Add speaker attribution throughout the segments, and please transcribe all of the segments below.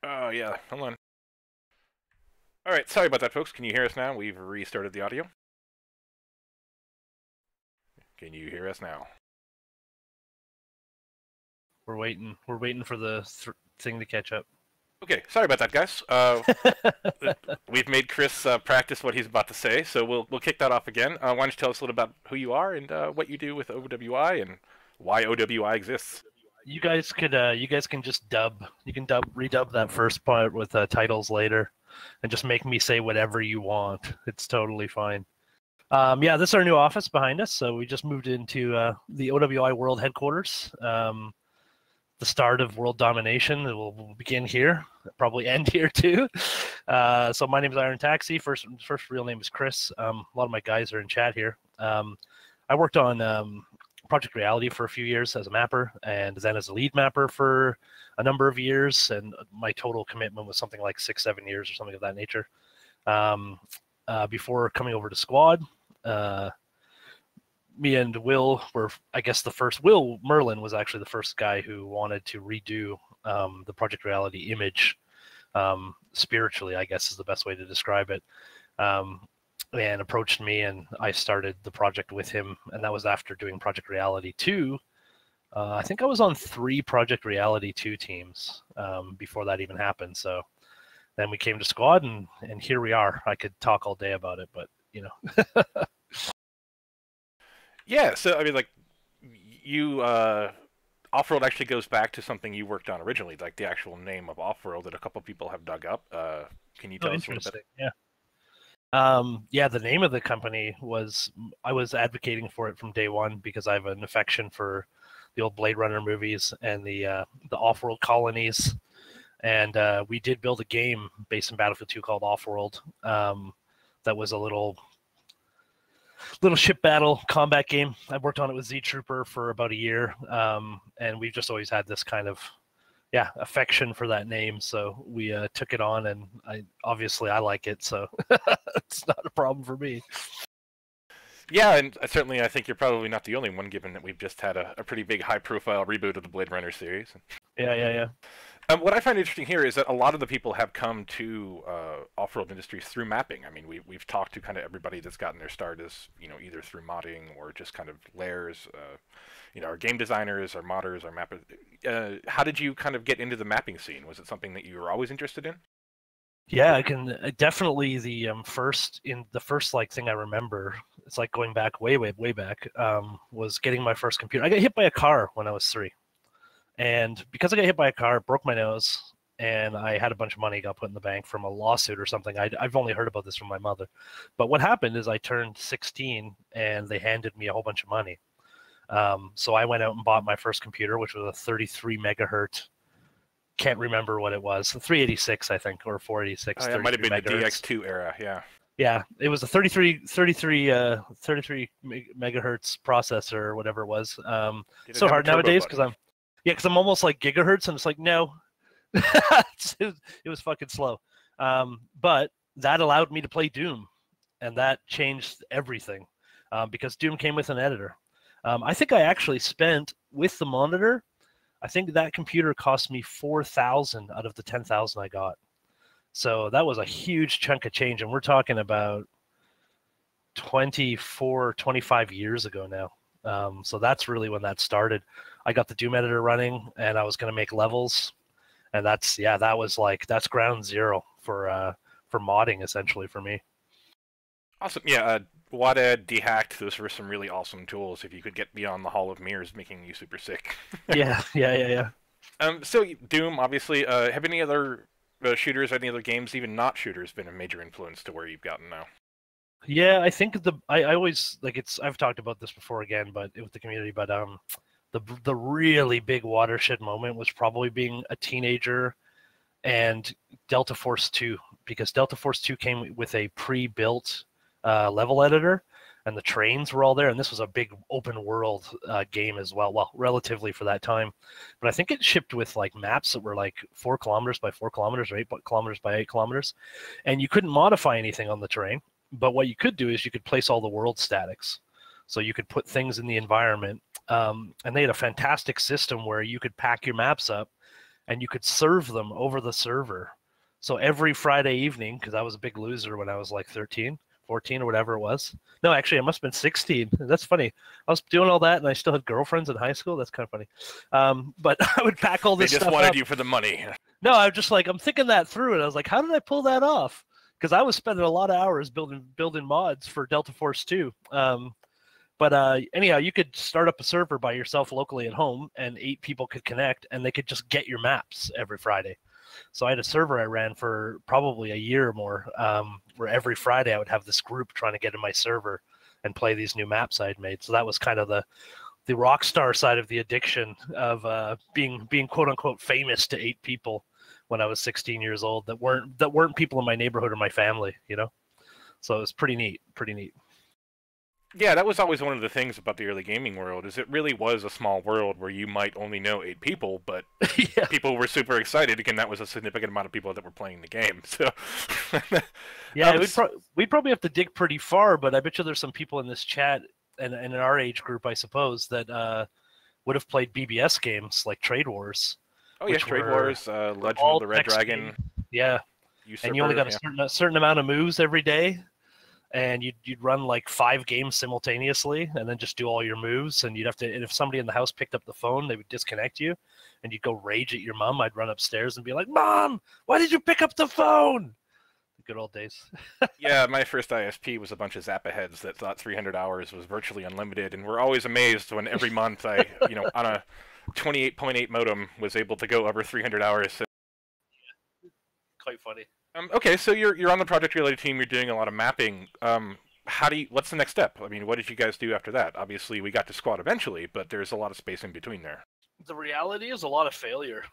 Speaker 1: Oh, yeah. Hold on. All right. Sorry about that, folks. Can you hear us now? We've restarted the audio. Can you hear us now?
Speaker 2: We're waiting. We're waiting for the thing to catch up.
Speaker 1: Okay. Sorry about that, guys. We've made Chris practice what he's about to say, so we'll kick that off again. Why don't you tell us a little about who you are and what you do with OWI and why OWI exists?
Speaker 2: You guys can just dub. You can redub that first part with titles later, and just make me say whatever you want. It's totally fine. Yeah, this is our new office behind us. So we just moved into the OWI World Headquarters. The start of world domination. We'll begin here, probably end here too. So my name is Irontaxi. First real name is Chris. A lot of my guys are in chat here. I worked on Project Reality for a few years as a mapper, and then as a lead mapper for a number of years. And my total commitment was something like 6-7 years or something of that nature. Before coming over to Squad, me and Will were, I guess, the first. Will Merlin was actually the first guy who wanted to redo the Project Reality image spiritually, I guess is the best way to describe it, and approached me, and I started the project with him, and that was after doing Project Reality 2. I think I was on 3 Project Reality 2 teams before that even happened, so then we came to Squad, and here we are. I could talk all day about it, but, you know.
Speaker 1: Yeah, so I mean, like, you Offworld actually goes back to something you worked on originally, like the actual name of Offworld that a couple people have dug up. Can you tell us a little bit?
Speaker 2: Yeah, the name of the company was, I was advocating for it from day one because I have an affection for the old Blade Runner movies and the Offworld colonies, and we did build a game based in Battlefield 2 called Offworld. That was a little ship battle combat game. I worked on it with Z Trooper for about a year, and we've just always had this kind of affection for that name. So we took it on, and I like it, so it's not a problem for me.
Speaker 1: Yeah, and certainly I think you're probably not the only one, given that we've just had a pretty big high-profile reboot of the Blade Runner series.
Speaker 2: Yeah.
Speaker 1: What I find interesting here is that a lot of the people have come to off-world industries through mapping. I mean, we've talked to kind of everybody that's gotten their start as, either through modding or just kind of layers. Our game designers, our modders, our mappers. How did you kind of get into the mapping scene? Was it something that you were always interested in?
Speaker 2: Yeah, I can definitely the first thing I remember. It's like going back way back. Was getting my first computer. I got hit by a car when I was 3. And because I got hit by a car, broke my nose, and I had a bunch of money got put in the bank from a lawsuit or something. I've only heard about this from my mother. But what happened is I turned 16, and they handed me a whole bunch of money. So I went out and bought my first computer, which was a 33 megahertz. Can't remember what it was. 386, I think, or 486.
Speaker 1: It might have been
Speaker 2: megahertz.
Speaker 1: The DX2 era, yeah.
Speaker 2: Yeah, it was a 33 megahertz processor or whatever it was. So hard nowadays because I'm almost like gigahertz, and it's like, no. it was fucking slow. But that allowed me to play Doom, and that changed everything because Doom came with an editor. I think I actually spent, with the monitor, I think that computer cost me 4,000 out of the 10,000 I got. So that was a huge chunk of change, and we're talking about 25 years ago now. So that's really when that started. I got the Doom editor running, and I was going to make levels, and that's ground zero for modding essentially for me.
Speaker 1: Awesome. Yeah, WADED, Dehacked, those were some really awesome tools if you could get beyond the Hall of Mirrors, making you super sick.
Speaker 2: Yeah.
Speaker 1: So Doom, obviously. Have any other shooters, any other games, even not shooters, been a major influence to where you've gotten now?
Speaker 2: Yeah, I think I always I've talked about this before again, but with the community, but the really big watershed moment was probably being a teenager and Delta Force 2, because Delta Force 2 came with a pre-built level editor, and the trains were all there, and this was a big open world game as well, relatively for that time. But I think it shipped with like maps that were like 4 kilometers by 4 kilometers or 8 kilometers by 8 kilometers, and you couldn't modify anything on the terrain. But what you could do is you could place all the world statics. So you could put things in the environment, and they had a fantastic system where you could pack your maps up and you could serve them over the server. So every Friday evening, because I was a big loser when I was like 13, 14 or whatever it was. No, actually, I must have been 16. That's funny. I was doing all that, and I still had girlfriends in high school. That's kind of funny. But I would pack all this
Speaker 1: They just
Speaker 2: stuff
Speaker 1: wanted
Speaker 2: up.
Speaker 1: you for the money.
Speaker 2: No, I was just like, I'm thinking that through, and I was like, how did I pull that off? Because I was spending a lot of hours building mods for Delta Force 2. But anyhow, you could start up a server by yourself locally at home, and 8 people could connect, and they could just get your maps every Friday. So I had a server I ran for probably a year or more, where every Friday I would have this group trying to get in my server and play these new maps I'd made. So that was kind of the rock star side of the addiction of being quote unquote famous to 8 people when I was 16 years old that weren't people in my neighborhood or my family, you know. So it was pretty neat.
Speaker 1: Yeah, that was always one of the things about the early gaming world, is it really was a small world where you might only know 8 people, but
Speaker 2: Yeah.
Speaker 1: people were super excited. Again, that was a significant amount of people that were playing the game. So,
Speaker 2: Yeah, we'd probably have to dig pretty far, but I bet you there's some people in this chat and in our age group, I suppose, that would have played BBS games like Trade Wars.
Speaker 1: oh yeah, Trade Wars, Legend of the Red Dragon.
Speaker 2: Yeah,
Speaker 1: Usurper,
Speaker 2: and you only got
Speaker 1: yeah.
Speaker 2: a certain amount of moves every day, and you'd run like 5 games simultaneously, and then just do all your moves. And you'd have to, and if somebody in the house picked up the phone, they would disconnect you, and you'd go rage at your mom. I'd run upstairs and be like, "Mom, why did you pick up the phone?" The good old days.
Speaker 1: Yeah, my first ISP was a bunch of Zappa heads that thought 300 hours was virtually unlimited, and we're always amazed when every month I, on a 28.8 modem was able to go over 300 hours. So,
Speaker 2: Quite funny.
Speaker 1: okay, so you're on the Project Reality team. You're doing a lot of mapping. What's the next step? I mean, what did you guys do after that? Obviously, we got to Squad eventually, but there's a lot of space in between there.
Speaker 2: The reality is a lot of failure.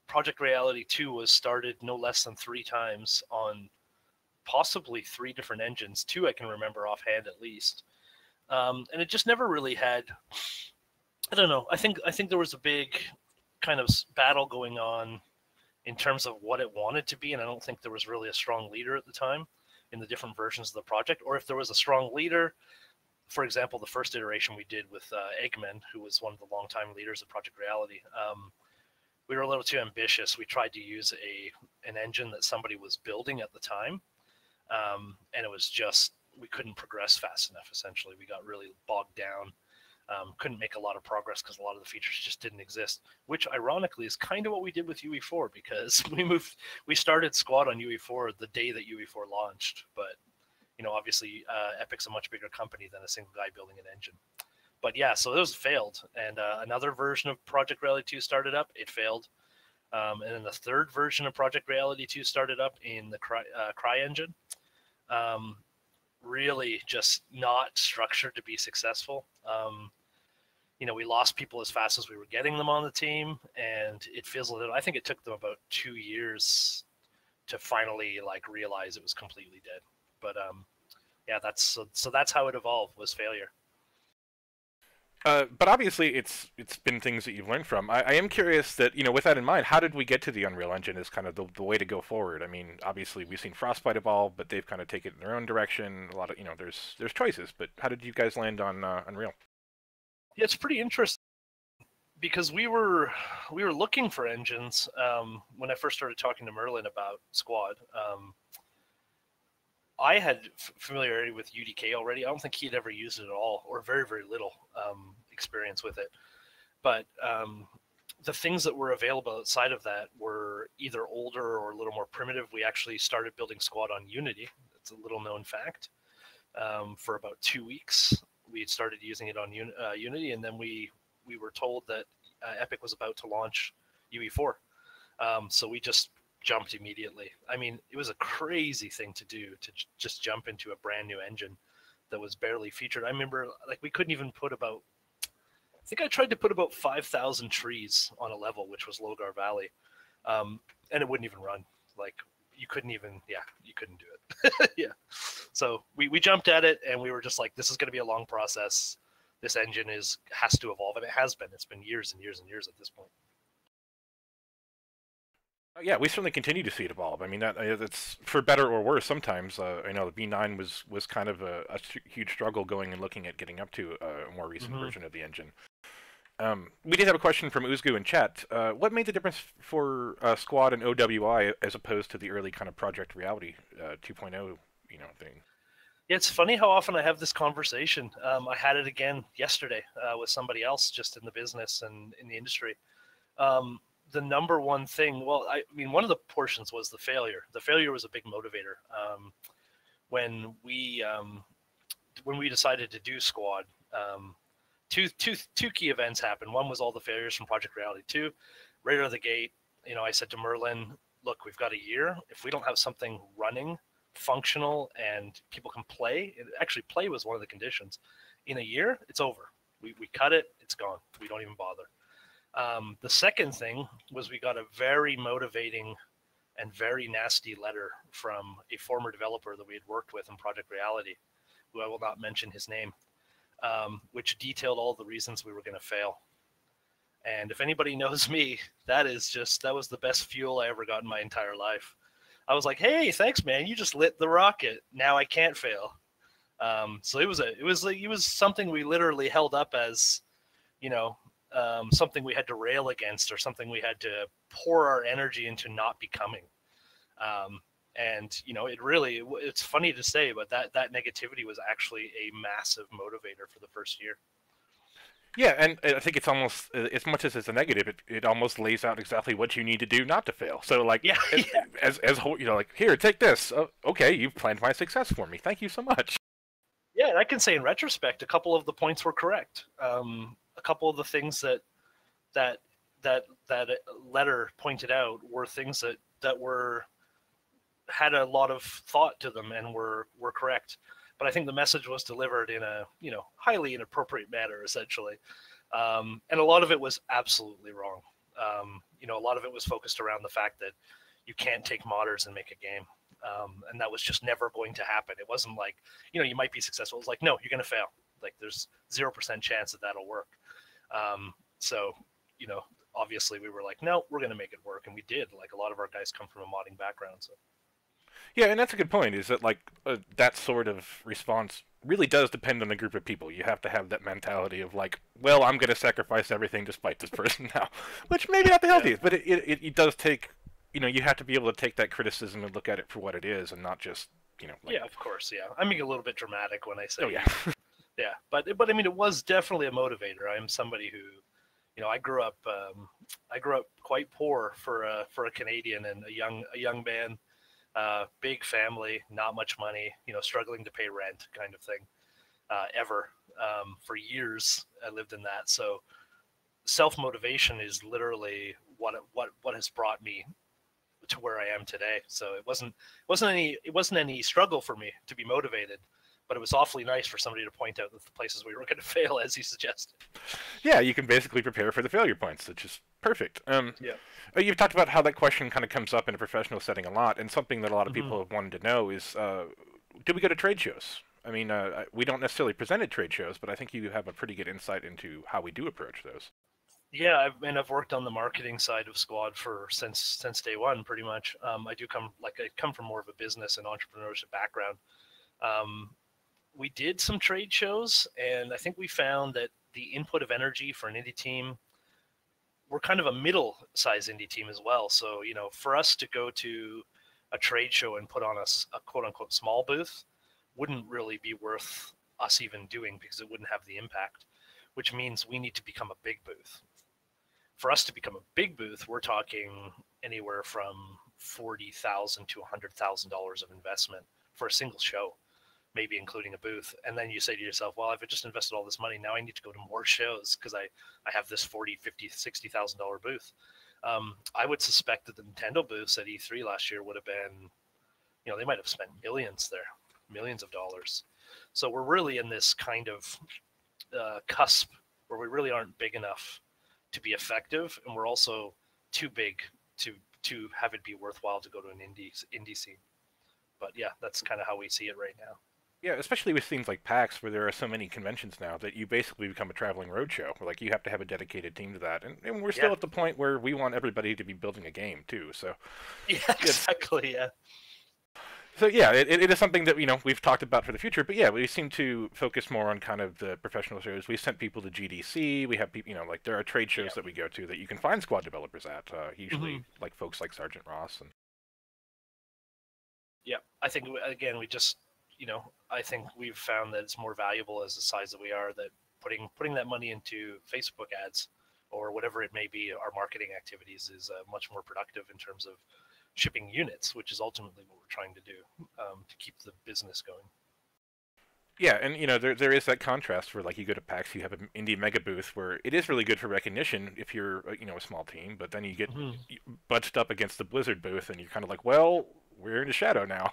Speaker 2: Project Reality 2 was started no less than 3 times on possibly 3 different engines. 2 I can remember offhand at least. And it just never really had, I don't know, I think there was a big kind of battle going on in terms of what it wanted to be, and I don't think there was really a strong leader at the time in the different versions of the project. Or if there was a strong leader, for example, the first iteration we did with Eggman, who was one of the longtime leaders of Project Reality, we were a little too ambitious. We tried to use an engine that somebody was building at the time, and it was just, we couldn't progress fast enough. Essentially, we got really bogged down. Couldn't make a lot of progress because a lot of the features just didn't exist, which ironically is kind of what we did with UE4, because we started Squad on UE4 the day that UE4 launched. But obviously Epic's a much bigger company than a single guy building an engine. But yeah, so those failed, and another version of Project Reality 2 started up. It failed, and then the third version of Project Reality 2 started up in the Cry engine. Really just not structured to be successful. We lost people as fast as we were getting them on the team, and it feels a little, I think it took them about 2 years to finally realize it was completely dead. But yeah, that's how it evolved, was failure.
Speaker 1: But obviously, it's been things that you've learned from. I am curious that, with that in mind, how did we get to the Unreal Engine as kind of the way to go forward? I mean, obviously, we've seen Frostbite evolve, but they've kind of taken it in their own direction. A lot of, there's choices, but how did you guys land on Unreal?
Speaker 2: Yeah, it's pretty interesting, because we were looking for engines when I first started talking to Merlin about Squad. I had familiarity with UDK already. I don't think he had ever used it at all, or very, very little experience with it. But the things that were available outside of that were either older or a little more primitive. We actually started building Squad on Unity. It's a little known fact. For about 2 weeks, we had started using it on Unity, and then we were told that Epic was about to launch UE4. So we just jumped immediately. I mean, it was a crazy thing to do, to just jump into a brand new engine that was barely featured. I remember we couldn't even put about, I think I tried to put about 5,000 trees on a level, which was Logar Valley, and it wouldn't even run. You couldn't do it. Yeah. So we jumped at it, and we were just like, this is going to be a long process. This engine has to evolve, and it has been. It's been years and years and years at this point.
Speaker 1: Yeah, we certainly continue to see it evolve. I mean, that's for better or worse. Sometimes I know the V9 was kind of a huge struggle going and looking at getting up to a more recent version of the engine. We did have a question from Uzgu in chat. What made the difference for Squad and OWI as opposed to the early kind of Project Reality 2.0, thing?
Speaker 2: Yeah, it's funny how often I have this conversation. I had it again yesterday with somebody else just in the business and in the industry. The number one thing, well, I mean, one of the portions was the failure. The failure was a big motivator. When we decided to do Squad, two key events happened. One was all the failures from Project Reality 2. Right out of the gate, I said to Merlin, look, we've got a year. If we don't have something running, functional, and people can play, actually play was one of the conditions. In a year, it's over. We cut it, it's gone. We don't even bother. The second thing was we got a very motivating and very nasty letter from a former developer that we had worked with in Project Reality, who I will not mention his name, which detailed all the reasons we were going to fail. And if anybody knows me, that was the best fuel I ever got in my entire life. I was like, hey, thanks, man. You just lit the rocket. Now I can't fail. So it was something we literally held up as, something we had to rail against, or something we had to pour our energy into not becoming. And it's funny to say, but that negativity was actually a massive motivator for the first year.
Speaker 1: Yeah, and I think it's almost, as much as it's a negative, it almost lays out exactly what you need to do not to fail. So, like,
Speaker 2: yeah,
Speaker 1: as like, here, take this. Okay, you've planned my success for me. Thank you so much.
Speaker 2: Yeah, and I can say in retrospect, a couple of the points were correct. A couple of the things that letter pointed out were things that had a lot of thought to them and were correct. But I think the message was delivered in a highly inappropriate manner, essentially, and a lot of it was absolutely wrong. A lot of it was focused around the fact that you can't take modders and make a game, and that was just never going to happen. It wasn't like you might be successful. It was like, no, you're going to fail. Like there's 0% chance that'll work. So obviously we were like, no, we're going to make it work, and we did. Like a lot of our guys come from a modding background, so.
Speaker 1: Yeah, and that's a good point, is that, like, that sort of response really does depend on a group of people. You have to have that mentality of, like, well, I'm going to sacrifice everything to spite this person now, which maybe not the healthiest, but it does take, you have to be able to take that criticism and look at it for what it is and not just, like...
Speaker 2: Yeah, of course, yeah. I'm being a little bit dramatic when I say...
Speaker 1: Oh, yeah.
Speaker 2: Yeah, but I mean, it was definitely a motivator. I am somebody who, I grew up quite poor for a Canadian and a young man. Big family, not much money, struggling to pay rent kind of thing, ever. For years, I lived in that. So self-motivation is literally what has brought me to where I am today. So it wasn't any struggle for me to be motivated, but it was awfully nice for somebody to point out the places we were going to fail, as you suggested.
Speaker 1: Yeah, you can basically prepare for the failure points, which is perfect.
Speaker 2: Yeah.
Speaker 1: You've talked about how that question kind of comes up in a professional setting a lot, and something that a lot of people have wanted to know is, do we go to trade shows? I mean, we don't necessarily present at trade shows, but I think you have a pretty good insight into how we do approach those.
Speaker 2: Yeah, I've worked on the marketing side of Squad since day one, pretty much. I come from more of a business and entrepreneurship background. We did some trade shows, and I think we found that the input of energy for an indie team, we're kind of a middle-sized indie team as well. So, for us to go to a trade show and put on a quote-unquote small booth wouldn't really be worth us even doing, because it wouldn't have the impact, which means we need to become a big booth. For us to become a big booth, we're talking anywhere from $40,000 to $100,000 of investment for a single show, maybe including a booth. And then you say to yourself, well, I've just invested all this money, now I need to go to more shows because I have this $40,000, $50,000, $60,000 booth. I would suspect that the Nintendo booths at E3 last year would have been, they might have spent millions there, millions of dollars. So we're really in this kind of cusp where we really aren't big enough to be effective, and we're also too big to have it be worthwhile to go to an indie scene. But yeah, that's kind of how we see it right now.
Speaker 1: Yeah, especially with things like PAX, where there are so many conventions now that you basically become a traveling roadshow. Like, you have to have a dedicated team to that, and we're still at the point where we want everybody to be building a game too. So
Speaker 2: yeah, exactly. Yeah.
Speaker 1: So yeah, it is something that we've talked about for the future. But yeah, we seem to focus more on kind of the professional shows. We sent people to GDC. We have people, like there are trade shows that we go to that you can find squad developers at. Usually, like folks like Sergeant Ross and.
Speaker 2: Yeah, I think again we just I think we've found that it's more valuable as the size that we are, that putting that money into Facebook ads or whatever it may be, our marketing activities is much more productive in terms of shipping units, which is ultimately what we're trying to do to keep the business going.
Speaker 1: Yeah, and there is that contrast where like you go to PAX, you have an indie mega booth where it is really good for recognition if you're a small team, but then you get bunched up against the Blizzard booth and you're kind of like, well, we're in the shadow now.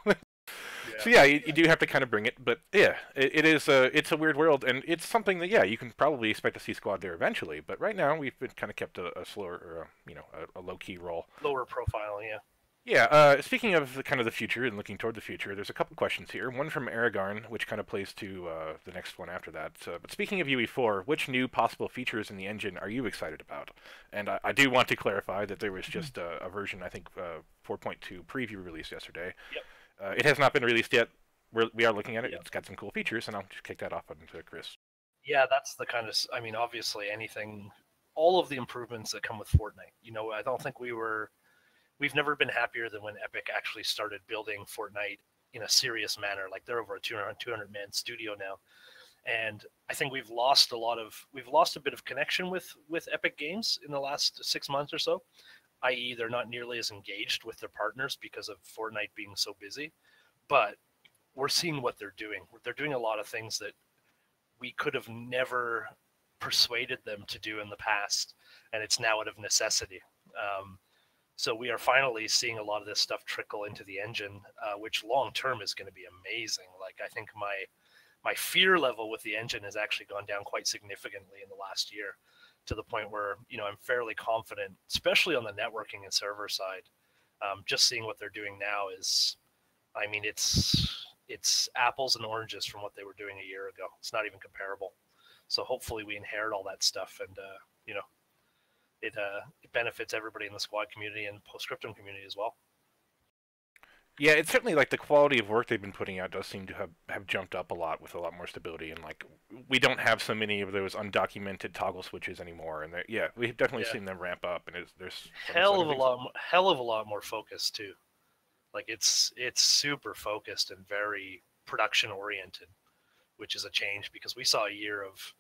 Speaker 1: So yeah, you do have to kind of bring it, but yeah, it is it's a weird world, and it's something that you can probably expect to see Squad there eventually, but right now we've been kind of kept a slower, or a low key role,
Speaker 2: lower profile, yeah.
Speaker 1: Yeah, speaking of the future and looking toward the future, there's a couple questions here. One from Aragorn, which kind of plays to the next one after that. But speaking of UE4, which new possible features in the engine are you excited about? And I do want to clarify that there was just a version, I think, 4.2 preview released yesterday.
Speaker 2: Yep.
Speaker 1: It has not been released yet. We are looking at it. Yep. It's got some cool features, and I'll just kick that off onto Chris.
Speaker 2: Yeah, that's the kind of, I mean, obviously anything, all of the improvements that come with Fortnite. I don't think we've never been happier than when Epic actually started building Fortnite in a serious manner. Like they're over a 200-man studio now. And I think we've lost a bit of connection with Epic Games in the last 6 months or so, i.e. they're not nearly as engaged with their partners because of Fortnite being so busy. But we're seeing what they're doing. They're doing a lot of things that we could have never persuaded them to do in the past, and it's now out of necessity. So we are finally seeing a lot of this stuff trickle into the engine, which long term is going to be amazing. Like I think my fear level with the engine has actually gone down quite significantly in the last year, to the point where I'm fairly confident, especially on the networking and server side. Just seeing what they're doing now is, I mean, it's apples and oranges from what they were doing a year ago. It's not even comparable. So hopefully we inherit all that stuff, and it benefits everybody in the squad community and Postscriptum community as well.
Speaker 1: Yeah, it's certainly like the quality of work they've been putting out does seem to have jumped up a lot, with a lot more stability, and like we don't have so many of those undocumented toggle switches anymore, and we've definitely seen them ramp up, and there's
Speaker 2: hell of a lot more focus too. Like it's super focused and very production oriented, which is a change because we saw a year of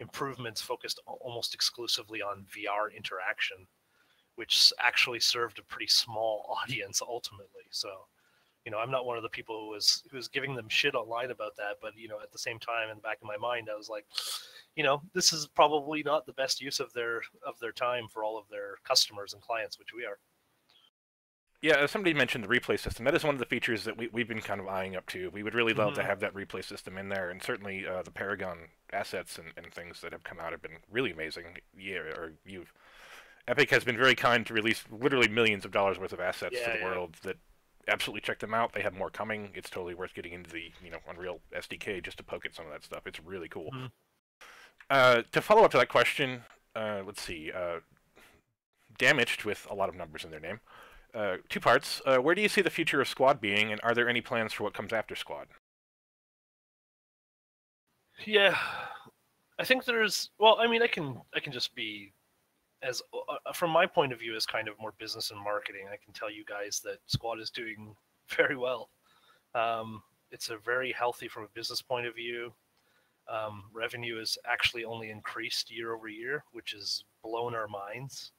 Speaker 2: improvements focused almost exclusively on VR interaction, which actually served a pretty small audience ultimately. So, I'm not one of the people who was giving them shit online about that, but at the same time, in the back of my mind, I was like, this is probably not the best use of their time for all of their customers and clients, which we are.
Speaker 1: Yeah, as somebody mentioned the replay system. That is one of the features that we've been kind of eyeing up to. We would really love to have that replay system in there, and certainly the Paragon assets and things that have come out have been really amazing. Epic has been very kind to release literally millions of dollars worth of assets to the world. That absolutely check them out. They have more coming. It's totally worth getting into the Unreal SDK just to poke at some of that stuff. It's really cool. To follow up to that question, let's see. Damaged, with a lot of numbers in their name. 2 parts. Where do you see the future of Squad being, and are there any plans for what comes after Squad?
Speaker 2: Yeah, I think there's. Well, I mean, I can just be as from my point of view as kind of more business and marketing. I can tell you guys that Squad is doing very well. It's a very healthy from a business point of view. Revenue has actually only increased year over year, which has blown our minds.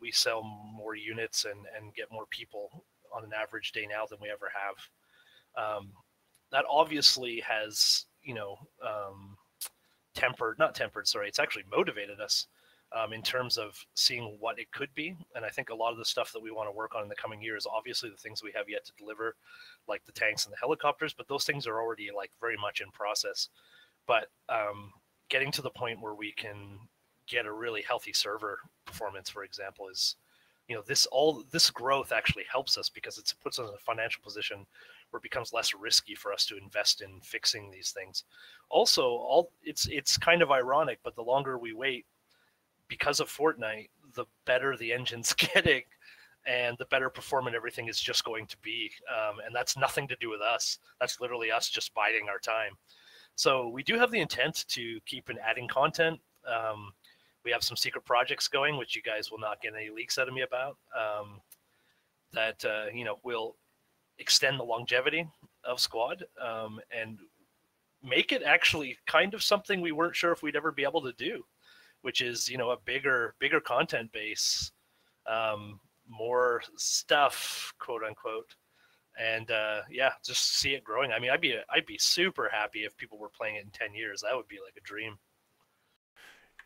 Speaker 2: We sell more units and get more people on an average day now than we ever have. That obviously has, it's actually motivated us in terms of seeing what it could be. And I think a lot of the stuff that we want to work on in the coming year is obviously the things we have yet to deliver, like the tanks and the helicopters, but those things are already like very much in process. But getting to the point where we can get a really healthy server performance, for example, is, this growth actually helps us because it puts us in a financial position where it becomes less risky for us to invest in fixing these things. Also, it's kind of ironic, but the longer we wait, because of Fortnite, the better the engine's getting. and the better performant everything is just going to be. And that's nothing to do with us. That's literally us just biding our time. So we do have the intent to keep adding content. We have some secret projects going, which you guys will not get any leaks out of me about, that will extend the longevity of Squad, and make it actually kind of something we weren't sure if we'd ever be able to do, which is, a bigger content base, more stuff, quote unquote. And just see it growing. I mean, I'd be super happy if people were playing it in 10 years. That would be like a dream.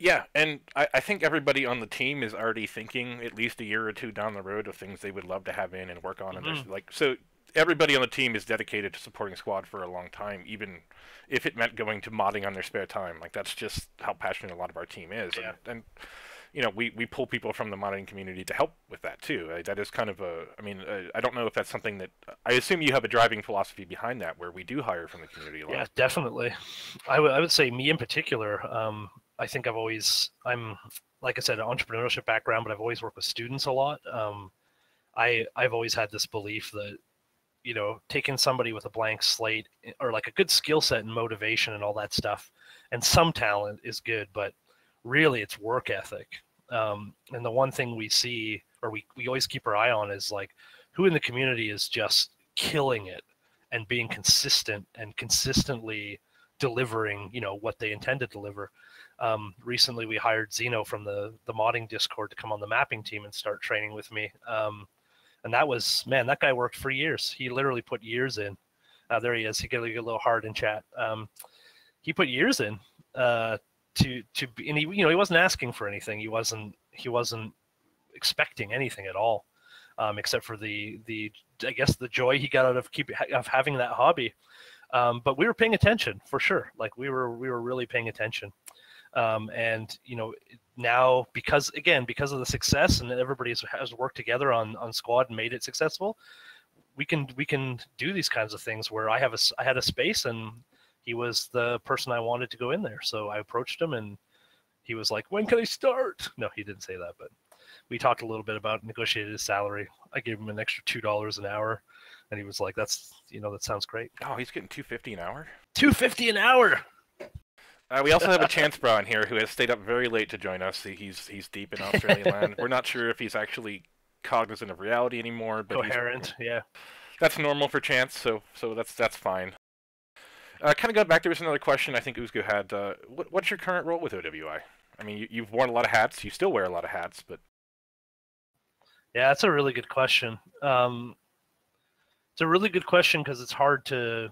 Speaker 1: Yeah, and I think everybody on the team is already thinking at least a year or two down the road of things they would love to have in and work on. And so everybody on the team is dedicated to supporting Squad for a long time, even if it meant going to modding on their spare time. Like, that's just how passionate a lot of our team is.
Speaker 2: Yeah.
Speaker 1: And we pull people from the modding community to help with that too. That is kind of I don't know if that's something that, I assume you have a driving philosophy behind that, where we do hire from the community a lot.
Speaker 2: Yeah, definitely. I would say me in particular, I think I'm, like I said, an entrepreneurship background, but I've always worked with students a lot. I've always had this belief that, taking somebody with a blank slate, or like a good skill set and motivation and all that stuff, and some talent is good, but really it's work ethic. And the one thing we see, or we always keep our eye on, is like who in the community is just killing it and being consistent and consistently delivering, what they intend to deliver. Recently we hired Zeno from the modding Discord to come on the mapping team and start training with me. And that guy worked for years. He literally put years in. There he is. He got a little hard in chat. He put years in to be, and he wasn't asking for anything. He wasn't expecting anything at all, except for the I guess the joy he got out of having that hobby. But we were paying attention for sure. Like we were really paying attention. And now, because of the success and everybody has worked together on Squad and made it successful, we can do these kinds of things where I had a space and he was the person I wanted to go in there. So I approached him and he was like, "When can I start?" No, he didn't say that, but we talked a little bit about negotiated his salary. I gave him an extra $2 an hour, and he was like, that sounds great."
Speaker 1: Oh, he's getting $2.50 an hour?
Speaker 2: $2.50 an hour!
Speaker 1: We also have a Chance Bro in here who has stayed up very late to join us. He's deep in Australian land. We're not sure if he's actually cognizant of reality anymore, but
Speaker 2: coherent, yeah.
Speaker 1: That's normal for Chance, so that's fine. Kind of going back, there was another question I think Uzgu had. What's your current role with OWI? I mean, you've worn a lot of hats. You still wear a lot of hats, but
Speaker 2: yeah, that's a really good question. It's a really good question because it's hard to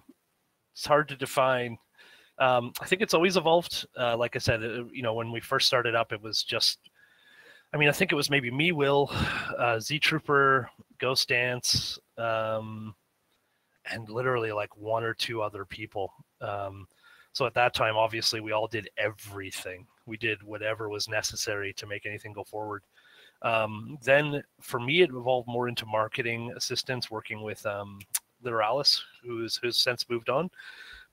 Speaker 2: define. I think it's always evolved. Like I said, when we first started up, it was just, I think it was maybe me, Will, Z Trooper, Ghost Dance, and literally like one or two other people. So at that time, obviously, we all did everything. We did whatever was necessary to make anything go forward. Then for me, it evolved more into marketing assistance, working with Literalis, who's since moved on.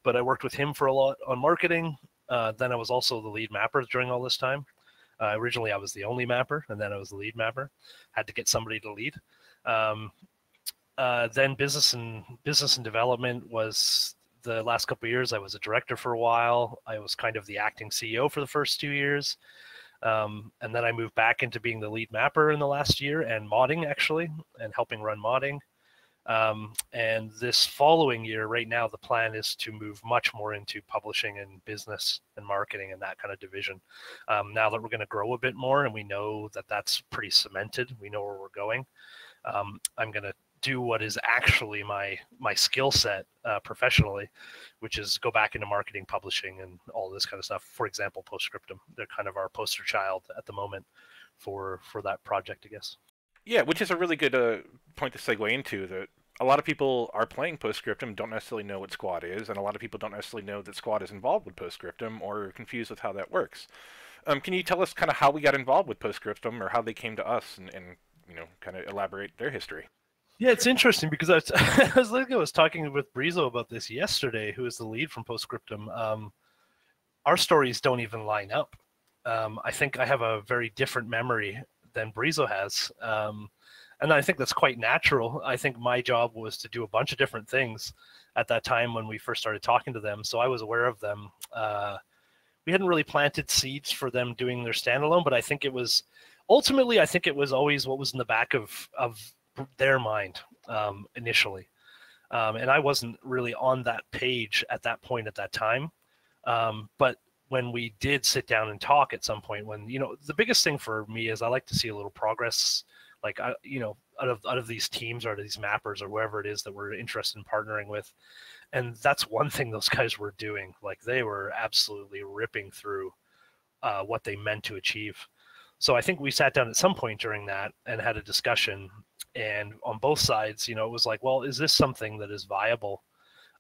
Speaker 2: But I worked with him for a lot on marketing. Then I was also the lead mapper during all this time. Originally, I was the only mapper, and then I was the lead mapper. Had to get somebody to lead. Then business and development was the last couple of years. I was a director for a while. I was kind of the acting CEO for the first 2 years. And then I moved back into being the lead mapper in the last year, and modding actually, and helping run modding. And this following year, right now, the plan is to move much more into publishing and business and marketing and that kind of division. Now that we're going to grow a bit more and we know that that's pretty cemented, we know where we're going. I'm going to do what is actually my skill set professionally, which is go back into marketing, publishing, and all this kind of stuff. For example, Postscriptum. They're kind of our poster child at the moment for that project, I guess.
Speaker 1: Yeah, which is a really good point to segue into. That a lot of people are playing Postscriptum, don't necessarily know what Squad is, and a lot of people don't necessarily know that Squad is involved with Postscriptum or are confused with how that works. Can you tell us kind of how we got involved with Postscriptum, or how they came to us, and kind of elaborate their history?
Speaker 2: Yeah, it's interesting because I was talking with Brizo about this yesterday, who is the lead from Postscriptum. Our stories don't even line up. I think I have a very different memory than Brizo has. And And I think that's quite natural. I think my job was to do a bunch of different things at that time when we first started talking to them. So I was aware of them. We hadn't really planted seeds for them doing their standalone, but I think it was ultimately, I think it was always what was in the back of their mind initially. And I wasn't really on that page at that point at that time. But when we did sit down and talk at some point, when, the biggest thing for me is I like to see a little progress, like, out of these teams or these mappers or whoever it is that we're interested in partnering with. And that's one thing those guys were doing. Like, they were absolutely ripping through what they meant to achieve. So I think we sat down at some point during that and had a discussion. And on both sides, it was like, well, is this something that is viable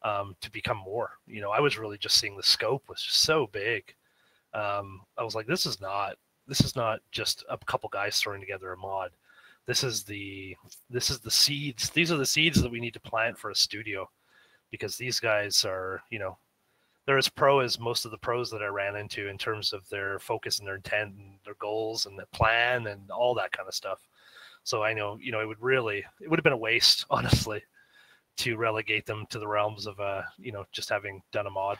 Speaker 2: to become more? I was really just seeing the scope was just so big. I was like, this is not just a couple guys throwing together a mod. This is the seeds. These are the seeds that we need to plant for a studio, because these guys are, they're as pro as most of the pros that I ran into in terms of their focus and their intent and their goals and the plan and all that kind of stuff. So I know, it would have been a waste, honestly, to relegate them to the realms of, just having done a mod.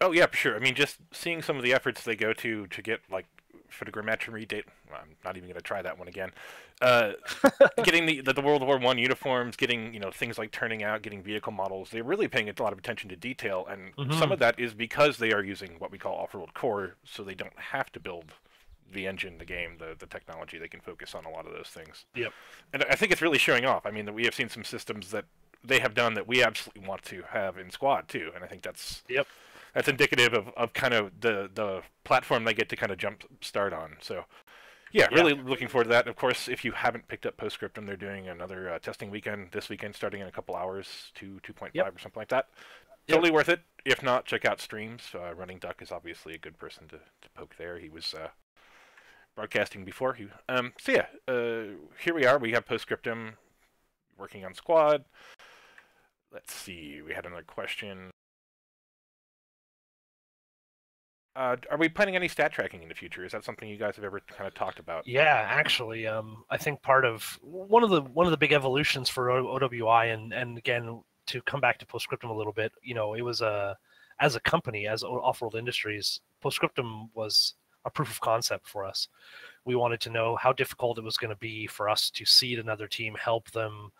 Speaker 1: Oh yeah, for sure. I mean, just seeing some of the efforts they go to get like photogrammetry data. Well, I'm not even going to try that one again. Getting the World War I uniforms, getting things like turning out, getting vehicle models. They're really paying a lot of attention to detail, and some of that is because they are using what we call off-world core, so they don't have to build the engine, the game, the technology. They can focus on a lot of those things.
Speaker 2: Yep.
Speaker 1: And I think it's really showing off. I mean, we have seen some systems that they have done that we absolutely want to have in Squad too, and I think that's indicative of kind of the platform they get to kind of jump start on. So yeah, really looking forward to that. Of course, if you haven't picked up Postscriptum, they're doing another testing weekend this weekend starting in a couple hours, 2.5 or something like that. Totally worth it. If not, check out streams. Running Duck is obviously a good person to poke there. He was broadcasting before. Here we are. We have Postscriptum working on Squad. Let's see. We had another question. Are we planning any stat tracking in the future? Is that something you guys have ever kind of talked about?
Speaker 2: Yeah, actually, I think part of one of the big evolutions for OWI, and again, to come back to Postscriptum a little bit, it was as a company, as Off-World Industries, Postscriptum was a proof of concept for us. We wanted to know how difficult it was going to be for us to seed another team, help them,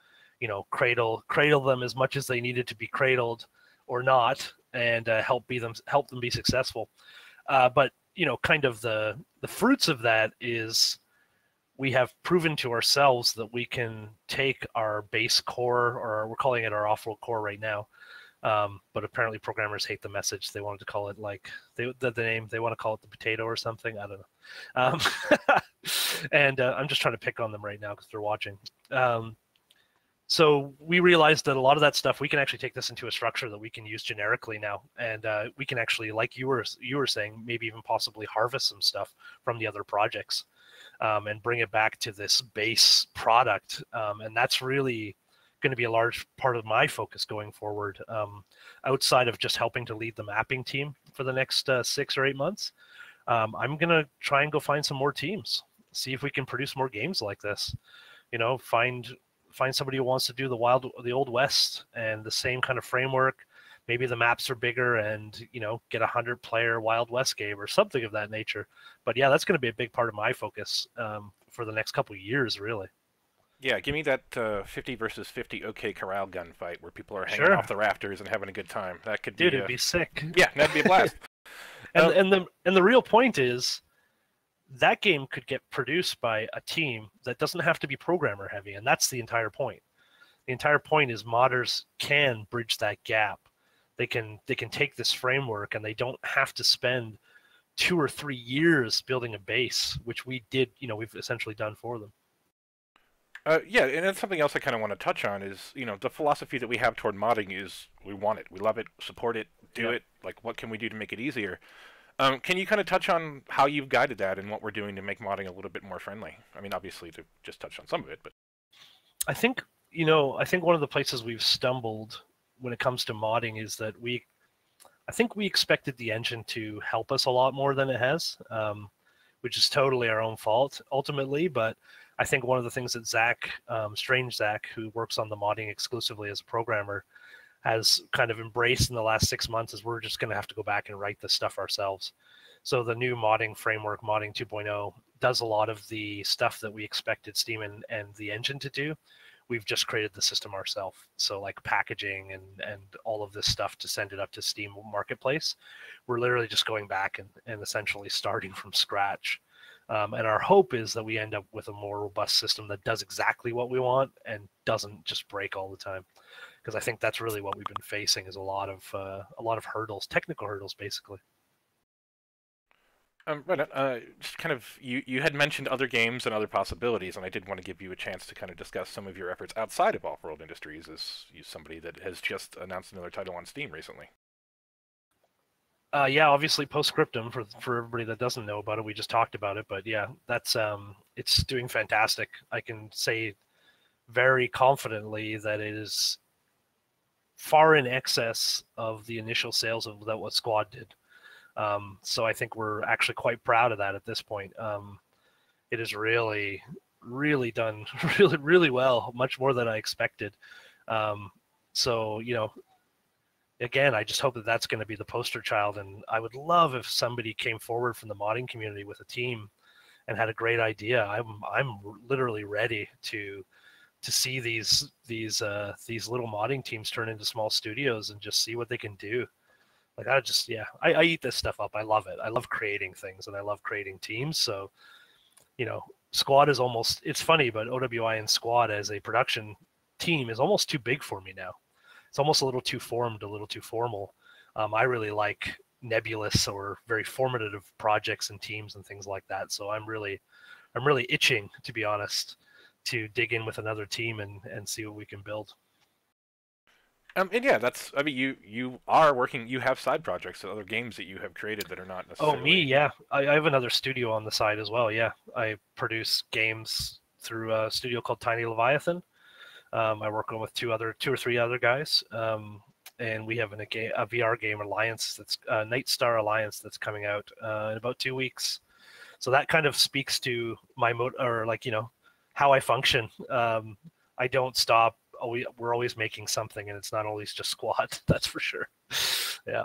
Speaker 2: cradle them as much as they needed to be cradled or not, and help them be successful. But kind of the fruits of that is we have proven to ourselves that we can take our base core, or we're calling it our off-world core right now. But apparently programmers hate the message. They wanted to call it like the name. They want to call it the potato or something. I don't know. And I'm just trying to pick on them right now because they're watching. So we realized that a lot of that stuff, we can actually take this into a structure that we can use generically now. And we can actually, like you were saying, maybe even possibly harvest some stuff from the other projects and bring it back to this base product. And that's really going to be a large part of my focus going forward, outside of just helping to lead the mapping team for the next 6 or 8 months. I'm going to try and go find some more teams, see if we can produce more games like this. Find somebody who wants to do the Old West and the same kind of framework. Maybe the maps are bigger and, get a 100-player Wild West game or something of that nature. But yeah, that's going to be a big part of my focus for the next couple of years, really.
Speaker 1: Yeah, give me that 50 versus 50 OK Corral gunfight where people are hanging off the rafters and having a good time. That could be...
Speaker 2: Dude, it'd be sick.
Speaker 1: Yeah, that'd be a blast.
Speaker 2: And the real point is, that game could get produced by a team that doesn't have to be programmer heavy, and that's the entire point. The entire point is modders can bridge that gap. They can take this framework, and they don't have to spend 2 or 3 years building a base, which we did. We've essentially done for them.
Speaker 1: Yeah, and that's something else I kind of want to touch on is, the philosophy that we have toward modding is we want it, we love it, support it, do it. Like, what can we do to make it easier? Can you kind of touch on how you've guided that and what we're doing to make modding a little bit more friendly? I mean, obviously, to just touch on some of it, but
Speaker 2: I think one of the places we've stumbled when it comes to modding is that I think we expected the engine to help us a lot more than it has. which is totally our own fault ultimately. But I think one of the things that Zach, Strange Zach, who works on the modding exclusively as a programmer, has kind of embraced in the last 6 months is we're just going to have to go back and write this stuff ourselves. So the new modding framework, Modding 2.0, does a lot of the stuff that we expected Steam and the engine to do. We've just created the system ourselves. So like packaging and all of this stuff to send it up to Steam Marketplace, we're literally just going back and essentially starting from scratch. And our hope is that we end up with a more robust system that does exactly what we want and doesn't just break all the time. Because I think that's really what we've been facing is a lot of hurdles, technical hurdles, basically.
Speaker 1: Just kind of, you had mentioned other games and other possibilities, and I did want to give you a chance to kind of discuss some of your efforts outside of Off-World Industries as you somebody that has just announced another title on Steam recently.
Speaker 2: Yeah, obviously Postscriptum, for everybody that doesn't know about it, we just talked about it, but yeah, that's it's doing fantastic. I can say very confidently that it is far in excess of the initial sales of what Squad did. So I think we're actually quite proud of that at this point. It is really, really done really, really well, much more than I expected. So, you know, again, I just hope that that's going to be the poster child. And I would love if somebody came forward from the modding community with a team and had a great idea. I'm literally ready to see these little modding teams turn into small studios and just see what they can do. Like I eat this stuff up. I love it. I love creating things and I love creating teams. So, you know, Squad is almost, it's funny, but OWI and Squad as a production team is almost too big for me now. It's almost a little too formed, a little too formal. I really like nebulous or very formative projects and teams and things like that. So I'm really itching, to be honest, to dig in with another team and see what we can build.
Speaker 1: And yeah, you are working, you have side projects, other games that you have created that are not necessarily...
Speaker 2: Oh, me, yeah. I have another studio on the side as well, yeah. I produce games through a studio called Tiny Leviathan. I work on with two or three other guys. And we have a VR game alliance that's Night Star Alliance that's coming out in about 2 weeks. So that kind of speaks to my how I function. I don't stop. We're always making something, and it's not always just Squad. That's for sure. Yeah.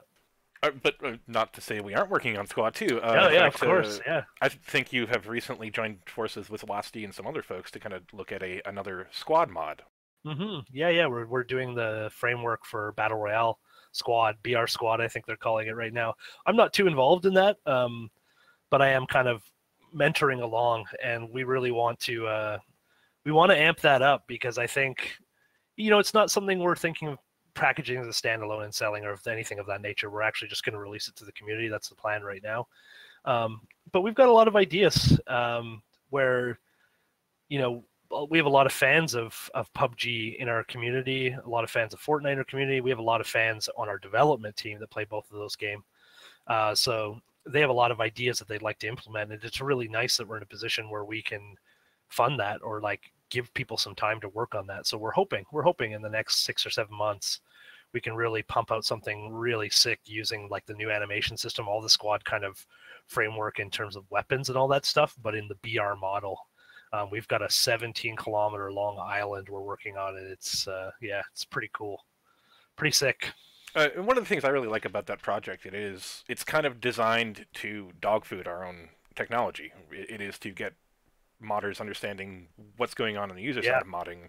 Speaker 1: But not to say we aren't working on Squad too.
Speaker 2: Yeah, of course. Yeah.
Speaker 1: I think you have recently joined forces with Lasty and some other folks to kind of look at another Squad mod.
Speaker 2: Mm-hmm. Yeah. We're doing the framework for Battle Royale Squad, BR Squad, I think they're calling it right now. I'm not too involved in that, but I am kind of mentoring along, and we really want to amp that up because I think, you know, it's not something we're thinking of packaging as a standalone and selling or anything of that nature. We're actually just going to release it to the community. That's the plan right now. But we've got a lot of ideas where, you know, we have a lot of fans of PUBG in our community, a lot of fans of Fortnite in our community. We have a lot of fans on our development team that play both of those games. So they have a lot of ideas that they'd like to implement. And it's really nice that we're in a position where we can fund that or like give people some time to work on that. So we're hoping in the next 6 or 7 months, we can really pump out something really sick using like the new animation system, all the Squad kind of framework in terms of weapons and all that stuff, but in the BR model. We've got a 17-kilometer long island we're working on, and it's pretty cool, pretty sick.
Speaker 1: And one of the things I really like about that project, it's kind of designed to dog food our own technology. It is to get modders understanding what's going on the user side of modding,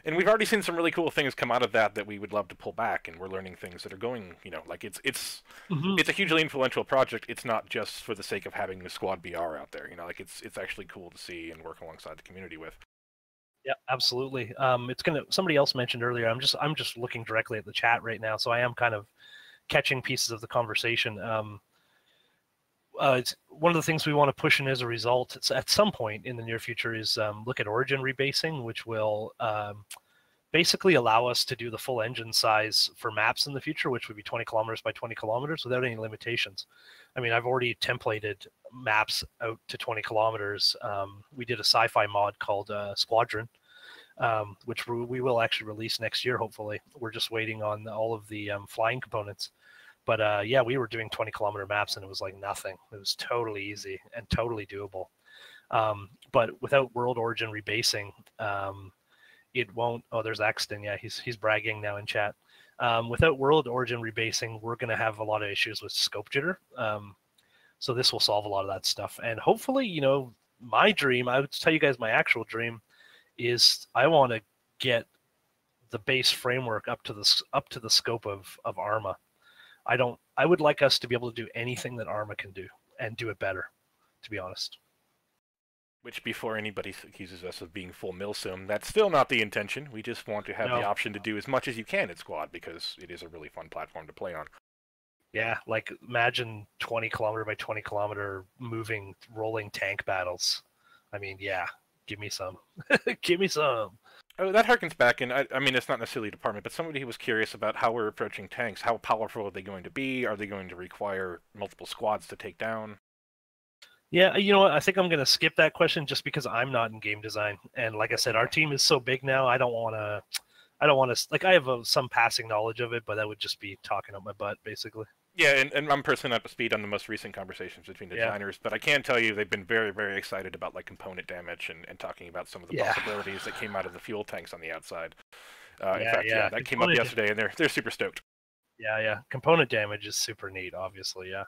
Speaker 1: and we've already seen some really cool things come out of that we would love to pull back, and we're learning things that are going, you know, like it's a hugely influential project. It's not just for the sake of having the Squad BR out there, you know, like it's actually cool to see and work alongside the community with.
Speaker 2: Yeah, absolutely. Somebody else mentioned earlier, I'm just looking directly at the chat right now, so I am kind of catching pieces of the conversation. It's one of the things we want to push in as a result. It's at some point in the near future is look at origin rebasing, which will basically allow us to do the full engine size for maps in the future, which would be 20 kilometers by 20 kilometers without any limitations. I mean, I've already templated maps out to 20 kilometers. We did a sci-fi mod called Squadron, which we will actually release next year, hopefully. We're just waiting on all of the flying components. But yeah, we were doing 20-kilometer maps, and it was like nothing. It was totally easy and totally doable. But without World Origin rebasing, it won't. Oh, there's Axton. Yeah, he's bragging now in chat. Without World Origin rebasing, we're going to have a lot of issues with scope jitter. So this will solve a lot of that stuff. And hopefully, my dream, I would tell you guys my actual dream, is I want to get the base framework up to the scope of Arma. I would like us to be able to do anything that Arma can do and do it better, to be honest.
Speaker 1: Which, before anybody accuses us of being full milsim, that's still not the intention. We just want to have the option to do as much as you can at Squad, because it is a really fun platform to play on.
Speaker 2: Yeah, like imagine 20-kilometer by 20-kilometer moving, rolling tank battles. I mean, yeah, give me some. Give me some.
Speaker 1: Oh, that harkens back, and I mean, it's not necessarily a department, but somebody who was curious about how we're approaching tanks. How powerful are they going to be? Are they going to require multiple squads to take down?
Speaker 2: Yeah, you know what? I think I'm going to skip that question just because I'm not in game design. And like I said, our team is so big now, I don't want to, like, I have some passing knowledge of it, but that would just be talking up my butt, basically.
Speaker 1: Yeah, and I'm personally up to speed on the most recent conversations between designers, but I can tell you they've been very, very excited about like component damage and talking about some of the possibilities that came out of the fuel tanks on the outside. In fact, that came up yesterday, and they're super stoked.
Speaker 2: Yeah. Component damage is super neat, obviously, yeah.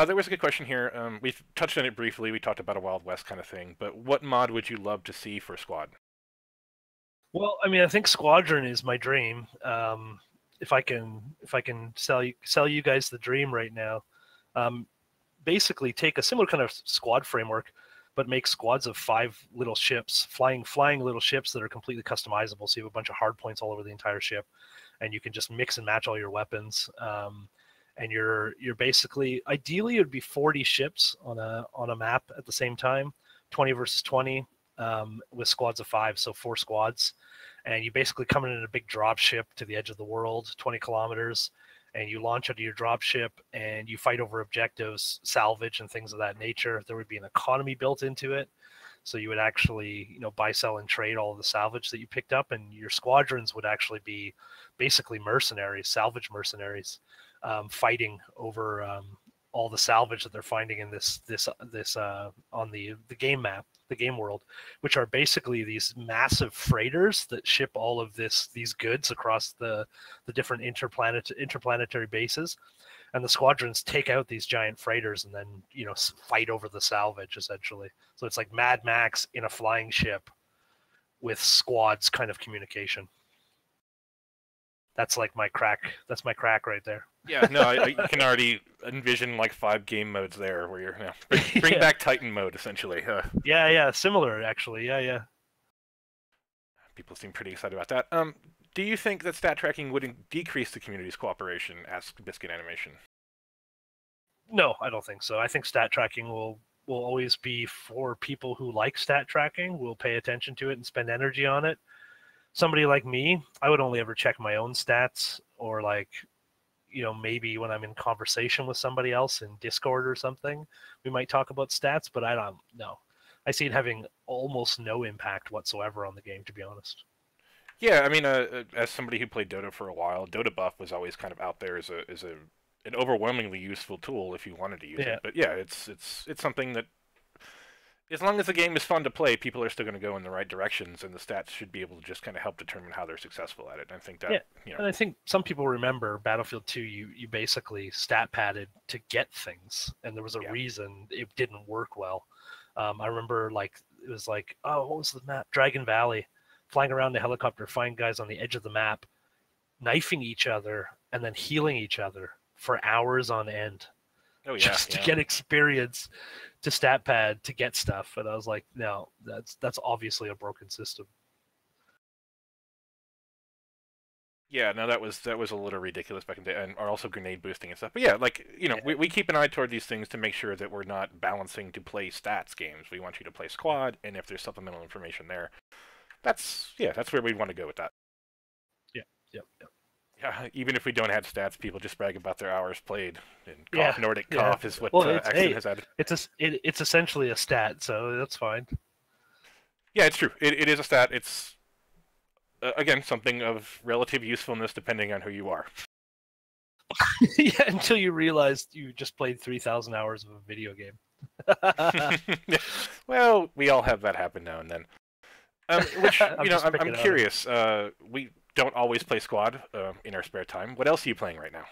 Speaker 1: There was a good question here. We've touched on it briefly. We talked about a Wild West kind of thing, but what mod would you love to see for Squad?
Speaker 2: Well, I mean, I think Squadron is my dream. If I can sell you guys the dream right now, basically take a similar kind of squad framework, but make squads of 5 little ships, flying little ships that are completely customizable. So you have a bunch of hard points all over the entire ship, and you can just mix and match all your weapons. And you're basically, ideally it would be 40 ships on a map at the same time, 20 versus 20, with squads of 5, so 4 squads. And you basically come in a big drop ship to the edge of the world, 20 kilometers, and you launch out of your drop ship and you fight over objectives, salvage, and things of that nature. There would be an economy built into it. So you would actually, buy, sell, and trade all of the salvage that you picked up, and your squadrons would actually be basically mercenaries, salvage mercenaries, fighting over all the salvage that they're finding in this on the game map, the game world, which are basically these massive freighters that ship all of these goods across the different interplanetary bases, and the squadrons take out these giant freighters and then fight over the salvage, essentially. So it's like Mad Max in a flying ship with squads kind of communication. That's like my crack. That's my crack right there.
Speaker 1: Yeah, no, I can already envision like 5 game modes there where you're bring back Titan mode, essentially.
Speaker 2: Yeah, similar actually. Yeah.
Speaker 1: People seem pretty excited about that. Do you think that stat tracking would decrease the community's cooperation? Asked Biscuit Animation.
Speaker 2: No, I don't think so. I think stat tracking will always be for people who like stat tracking, will pay attention to it and spend energy on it. Somebody like me, I would only ever check my own stats, or like, maybe when I'm in conversation with somebody else in Discord or something, we might talk about stats, but I don't know. I see it having almost no impact whatsoever on the game, to be honest.
Speaker 1: Yeah, I mean, as somebody who played Dota for a while, Dota buff was always kind of out there as an overwhelmingly useful tool if you wanted to use it. But yeah, it's something that, as long as the game is fun to play, people are still going to go in the right directions, and the stats should be able to just kind of help determine how they're successful at it. And I think that,
Speaker 2: And I think some people remember Battlefield 2, you basically stat padded to get things, and there was a reason it didn't work well. I remember, it was like, what was the map? Dragon Valley, flying around the helicopter, find guys on the edge of the map, knifing each other, and then healing each other for hours on end. Just to get experience, to stat pad, to get stuff. And I was like, no, that's obviously a broken system.
Speaker 1: Yeah, no, that was a little ridiculous back in the day, and also grenade boosting and stuff. But yeah, we keep an eye toward these things to make sure that we're not balancing to play stats games. We want you to play squad, and if there's supplemental information there, that's where we want to go with that.
Speaker 2: Yep.
Speaker 1: Yeah, even if we don't have stats, people just brag about their hours played. And cough, Nordic cough is what Axon has added.
Speaker 2: It's essentially a stat, so that's fine.
Speaker 1: Yeah, it's true. It is a stat. It's again something of relative usefulness depending on who you are.
Speaker 2: Yeah, until you realized you just played 3,000 hours of a video game.
Speaker 1: Well, we all have that happen now and then. Which
Speaker 2: I'm just
Speaker 1: I'm
Speaker 2: picking on it.
Speaker 1: curious. We don't always play Squad in our spare time. What else are you playing right now?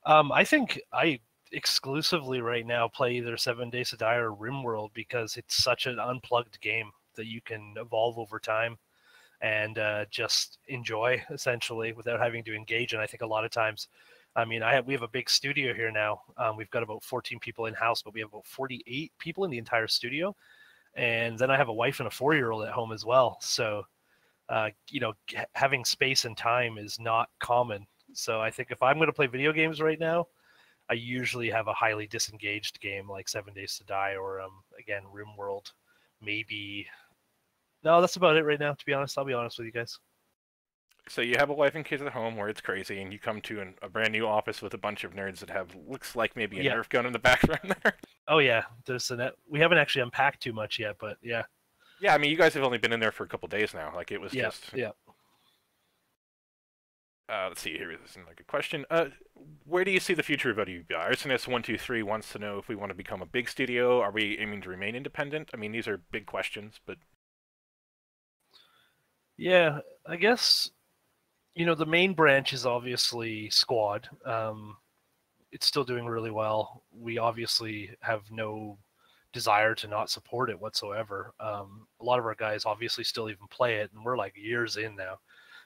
Speaker 2: I think I exclusively right now play either 7 Days to Die or RimWorld because it's such an unplugged game that you can evolve over time and just enjoy essentially without having to engage. And I think a lot of times, I mean, we have a big studio here now. We've got about 14 people in house, but we have about 48 people in the entire studio. And then I have a wife and a 4-year-old at home as well. So, having space and time is not common. So I think if I'm going to play video games right now, I usually have a highly disengaged game like 7 Days to Die or again RimWorld. Maybe no, that's about it right now. To be honest, I'll be honest with you guys.
Speaker 1: So you have a wife and kids at home where it's crazy, and you come to a brand new office with a bunch of nerds that have looks like maybe a
Speaker 2: Yeah.
Speaker 1: Nerf gun in the background there.
Speaker 2: Oh yeah, we haven't actually unpacked too much yet, but yeah.
Speaker 1: Yeah, I mean, you guys have only been in there for a couple days now. Like it was
Speaker 2: Yeah,
Speaker 1: just.
Speaker 2: yeah.
Speaker 1: Let's see. Here is like a question. Where do you see the future of WBI? Arsonist123 wants to know if we want to become a big studio. Are we aiming to remain independent? I mean, these are big questions, but
Speaker 2: Yeah, I guess the main branch is obviously Squad. It's still doing really well. We obviously have no desire to not support it whatsoever. A lot of our guys obviously still even play it, and we're like years in now.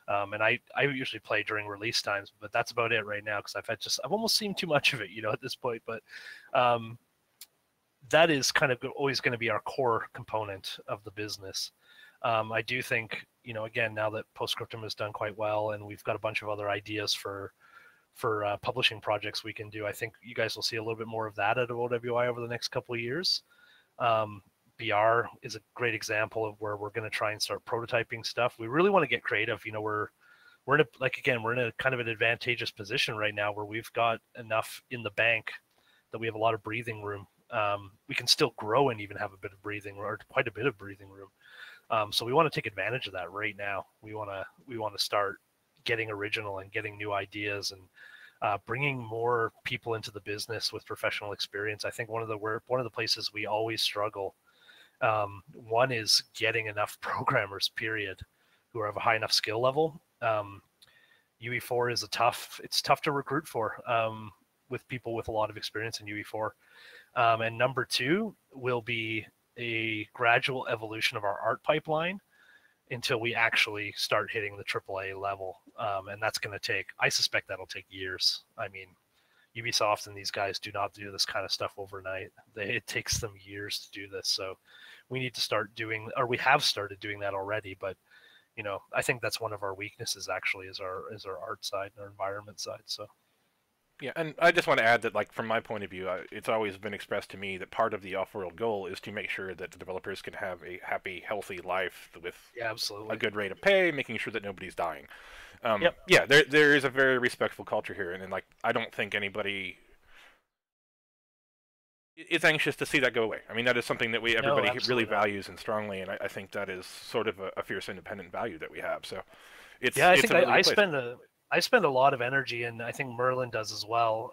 Speaker 2: And I usually play during release times, but that's about it right now because I've almost seen too much of it, at this point. But that is kind of always going to be our core component of the business. I do think, again, now that Postscriptum has done quite well, and we've got a bunch of other ideas for publishing projects we can do, I think you guys will see a little bit more of that at OWI over the next couple of years. BR is a great example of where we're going to try and start prototyping stuff. We really want to get creative. We're in a kind of an advantageous position right now where we've got enough in the bank that we have a lot of breathing room. We can still grow and even have a bit of breathing or quite a bit of breathing room. So we want to take advantage of that right now. We want to start getting original and getting new ideas and bringing more people into the business with professional experience. I think one of the places we always struggle. One is getting enough programmers, period, who have a high enough skill level. UE4 is it's tough to recruit for with people with a lot of experience in UE4. And number two will be a gradual evolution of our art pipeline until we actually start hitting the AAA level. And that's going to I suspect that'll take years. I mean, Ubisoft and these guys do not do this kind of stuff overnight. It takes them years to do this. So we need to start doing, or we have started doing that already. But, I think that's one of our weaknesses actually is our art side and our environment side. So.
Speaker 1: yeah, and I just want to add that, like, from my point of view, it's always been expressed to me that part of the off-world goal is to make sure that the developers can have a happy, healthy life with
Speaker 2: absolutely
Speaker 1: a good rate of pay, making sure that nobody's dying.
Speaker 2: Yep.
Speaker 1: Yeah, there is a very respectful culture here, and like I don't think anybody is anxious to see that go away. I mean, that is something that everybody really values and strongly, and I think that is sort of a fierce independent value that we have. So it's
Speaker 2: I
Speaker 1: think
Speaker 2: I spend a lot of energy, and I think Merlin does as well.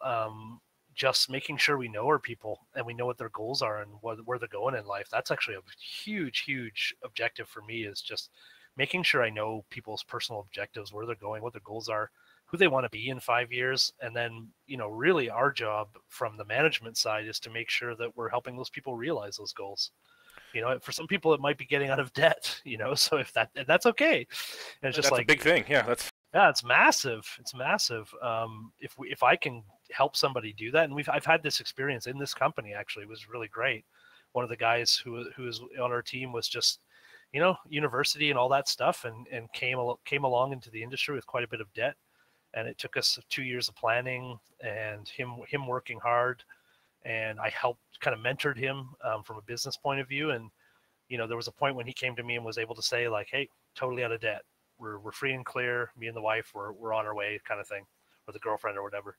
Speaker 2: Just making sure we know our people and we know what their goals are and where they're going in life. That's actually a huge objective for me, is just making sure I know people's personal objectives, where they're going, what their goals are, who they want to be in 5 years. And then, really our job from the management side is to make sure that we're helping those people realize those goals. For some people it might be getting out of debt, so that's okay. And it's just
Speaker 1: that's a big thing. Yeah,
Speaker 2: it's massive. It's massive. If I can help somebody do that, and I've had this experience in this company, actually. It was really great. One of the guys who was on our team was just, university and all that stuff, and came along into the industry with quite a bit of debt. And it took us 2 years of planning and him working hard, and I helped kind of mentored him from a business point of view. And there was a point when he came to me and was able to say, like, hey, totally out of debt. We're free and clear. Me and the wife, we're on our way, kind of thing, or the girlfriend or whatever.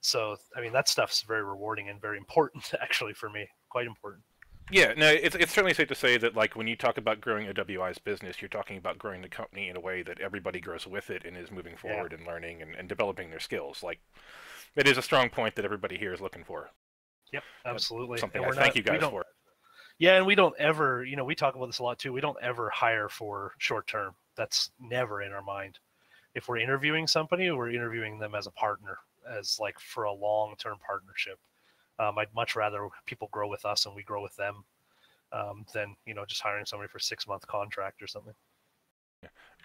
Speaker 2: So I mean, that stuff's very rewarding and very important, actually, for me. Quite important.
Speaker 1: Yeah, no, it's certainly safe to say that like when you talk about growing OWI's business, you're talking about growing the company in a way that everybody grows with it and is moving
Speaker 2: Yeah.
Speaker 1: forward and learning and developing their skills. Like it is a strong point that everybody here is looking for.
Speaker 2: Yep, absolutely.
Speaker 1: Something
Speaker 2: And
Speaker 1: I thank you
Speaker 2: we
Speaker 1: guys
Speaker 2: don't,
Speaker 1: for.
Speaker 2: yeah, and we don't ever, we talk about this a lot too. We don't ever hire for short term. That's never in our mind. If we're interviewing somebody, we're interviewing them as a partner, as like for a long-term partnership. I'd much rather people grow with us and we grow with them than just hiring somebody for 6-month contract or something.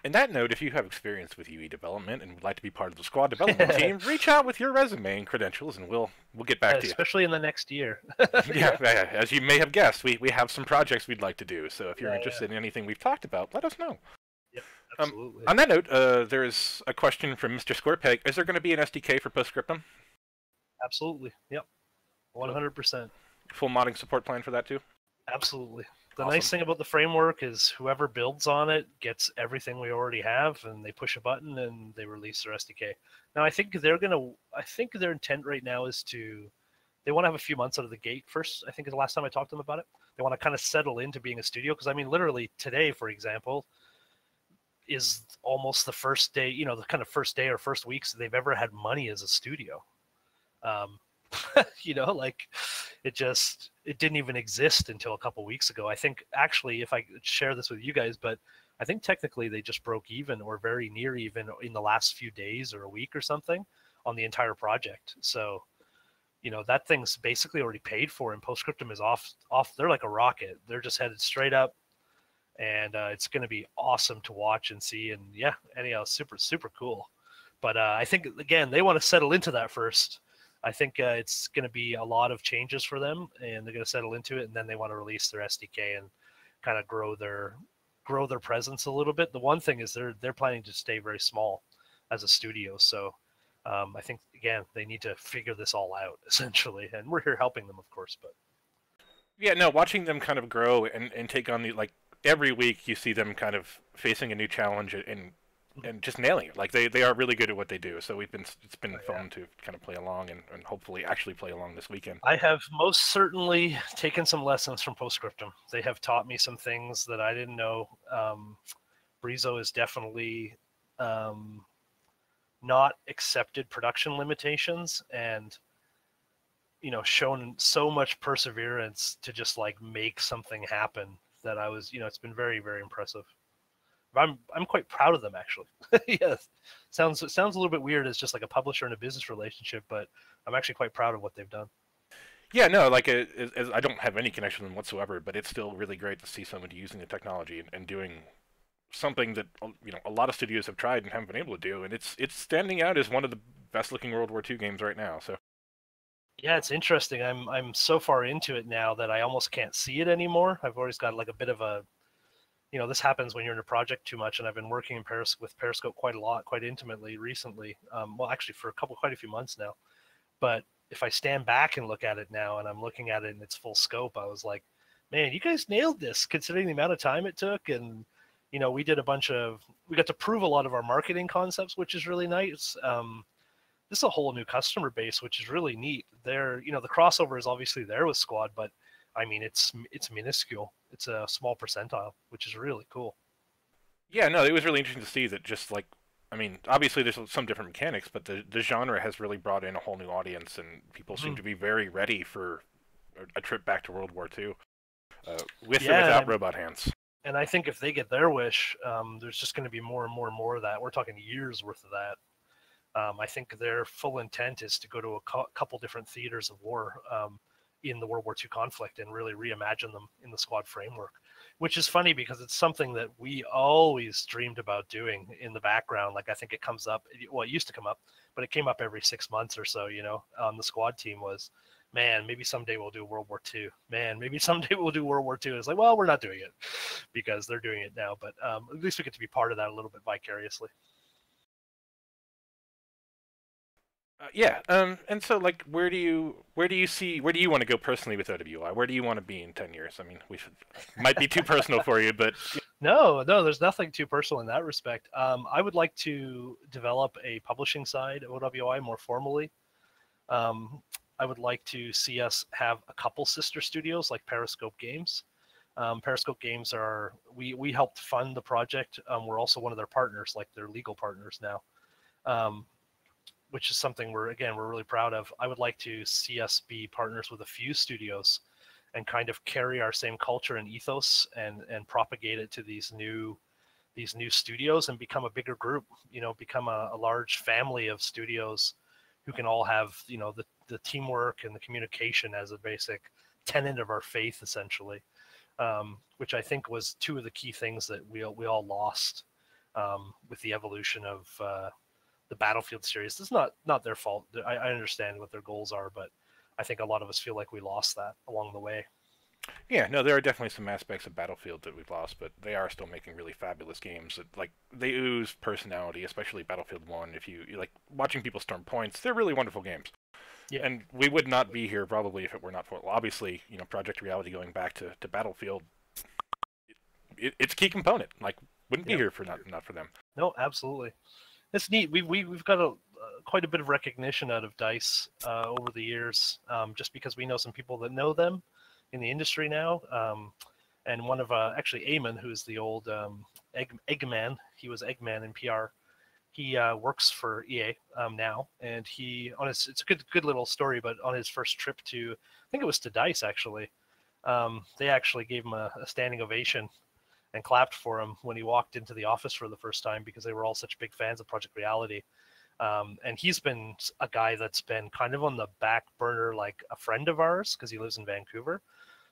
Speaker 1: In that note, if you have experience with UE development and would like to be part of the squad development team, reach out with your resume and credentials, and we'll get back to you.
Speaker 2: Especially in the next year.
Speaker 1: Yeah, as you may have guessed, we have some projects we'd like to do. So if you're interested in anything we've talked about, let us know.
Speaker 2: Yep, absolutely.
Speaker 1: On that note, there's a question from Mr. Squarepeg. Is there going to be an SDK for PostScriptum?
Speaker 2: Absolutely. Yep. 100%.
Speaker 1: Full modding support plan for that too?
Speaker 2: Absolutely. The
Speaker 1: Awesome.
Speaker 2: nice thing about the framework is whoever builds on it gets everything we already have, and they push a button and they release their SDK. Now, I think their intent right now is they want to have a few months out of the gate first. I think the last time I talked to them about it, they want to kind of settle into being a studio. Because I mean, literally today, for example, is almost the first day, the kind of first day or first weeks they've ever had money as a studio. Like it didn't even exist until a couple weeks ago. I think actually, if I share this with you guys, but I think technically they just broke even or very near even in the last few days or a week or something on the entire project. So, that thing's basically already paid for, and PostScriptum is off. They're like a rocket. They're just headed straight up, and it's going to be awesome to watch and see. And yeah, anyhow, super, super cool. But I think, again, they want to settle into that first. I think it's going to be a lot of changes for them, and they're going to settle into it, and then they want to release their SDK and kind of grow their presence a little bit. The one thing is they're planning to stay very small as a studio, so I think again they need to figure this all out essentially, and we're here helping them, of course. But
Speaker 1: yeah, no, watching them kind of grow and take on the like every week you see them kind of facing a new challenge and just nailing it. Like they are really good at what they do. So it's been fun to kind of play along and hopefully actually play along this weekend.
Speaker 2: I have most certainly taken some lessons from PostScriptum. They have taught me some things that I didn't know. Brizo is definitely not accepted production limitations and shown so much perseverance to just like make something happen that I was it's been very, very impressive. I'm quite proud of them, actually. Yes, sounds a little bit weird as just like a publisher and a business relationship, but I'm actually quite proud of what they've done.
Speaker 1: Yeah, no, like I don't have any connection with them whatsoever, but it's still really great to see somebody using the technology and doing something that a lot of studios have tried and haven't been able to do, and it's standing out as one of the best looking World War II games right now. So
Speaker 2: yeah, it's interesting. I'm so far into it now that I almost can't see it anymore. I've always got like a bit of a this happens when you're in a project too much, and I've been working with Periscope quite a lot, quite intimately recently. Well, actually for quite a few months now. But if I stand back and look at it now, and I'm looking at it in its full scope, I was like, man, you guys nailed this, considering the amount of time it took. And we got to prove a lot of our marketing concepts, which is really nice. This is a whole new customer base, which is really neat. The crossover is obviously there with Squad, but I mean, it's minuscule. It's a small percentile, which is really cool.
Speaker 1: yeah, no, it was really interesting to see that. Just like, I mean, obviously there's some different mechanics, but the genre has really brought in a whole new audience, and people seem to be very ready for a trip back to World War II, with or without robot hands.
Speaker 2: And I think if they get their wish, there's just going to be more and more and more of that. We're talking years worth of that. I think their full intent is to go to a couple different theaters of war in the World War II conflict and really reimagine them in the Squad framework, which is funny because it's something that we always dreamed about doing in the background. Like I think it comes up, well, it used to come up, but it came up every 6 months or so, on the Squad team was, man, maybe someday we'll do World War II. Man, maybe someday we'll do World War II. It's like, well, we're not doing it because they're doing it now, but at least we get to be part of that a little bit vicariously.
Speaker 1: Yeah, and so like, where do you want to go personally with OWI? Where do you want to be in 10 years? I mean, might be too personal for you, but
Speaker 2: no, there's nothing too personal in that respect. I would like to develop a publishing side of OWI more formally. I would like to see us have a couple sister studios like Periscope Games. Periscope Games we helped fund the project. We're also one of their partners, like their legal partners now, which is something we're really proud of. I would like to see us be partners with a few studios and kind of carry our same culture and ethos and propagate it to these new studios and become a bigger group, become a large family of studios who can all have, the teamwork and the communication as a basic tenet of our faith, essentially, which I think was two of the key things that we all lost with the evolution of the Battlefield series. It's not their fault. I understand what their goals are, but I think a lot of us feel like we lost that along the way.
Speaker 1: Yeah, no, there are definitely some aspects of Battlefield that we've lost, but they are still making really fabulous games that, like, they ooze personality, especially Battlefield 1. If you like watching people storm points, they're really wonderful games.
Speaker 2: Yeah.
Speaker 1: And we would not be here probably if it were not for, well, obviously, Project Reality going back to Battlefield, it's a key component. Like, wouldn't be here for not for them.
Speaker 2: No, absolutely. It's neat. We've got quite a bit of recognition out of DICE over the years, just because we know some people that know them in the industry now. And one of actually Eamon, who's the old Eggman. He was Eggman in PR. He works for EA now, and it's a good little story. But on his first trip I think it was to DICE actually, they actually gave him a standing ovation and clapped for him when he walked into the office for the first time, because they were all such big fans of Project Reality. And he's been a guy that's been kind of on the back burner, like a friend of ours, because he lives in Vancouver.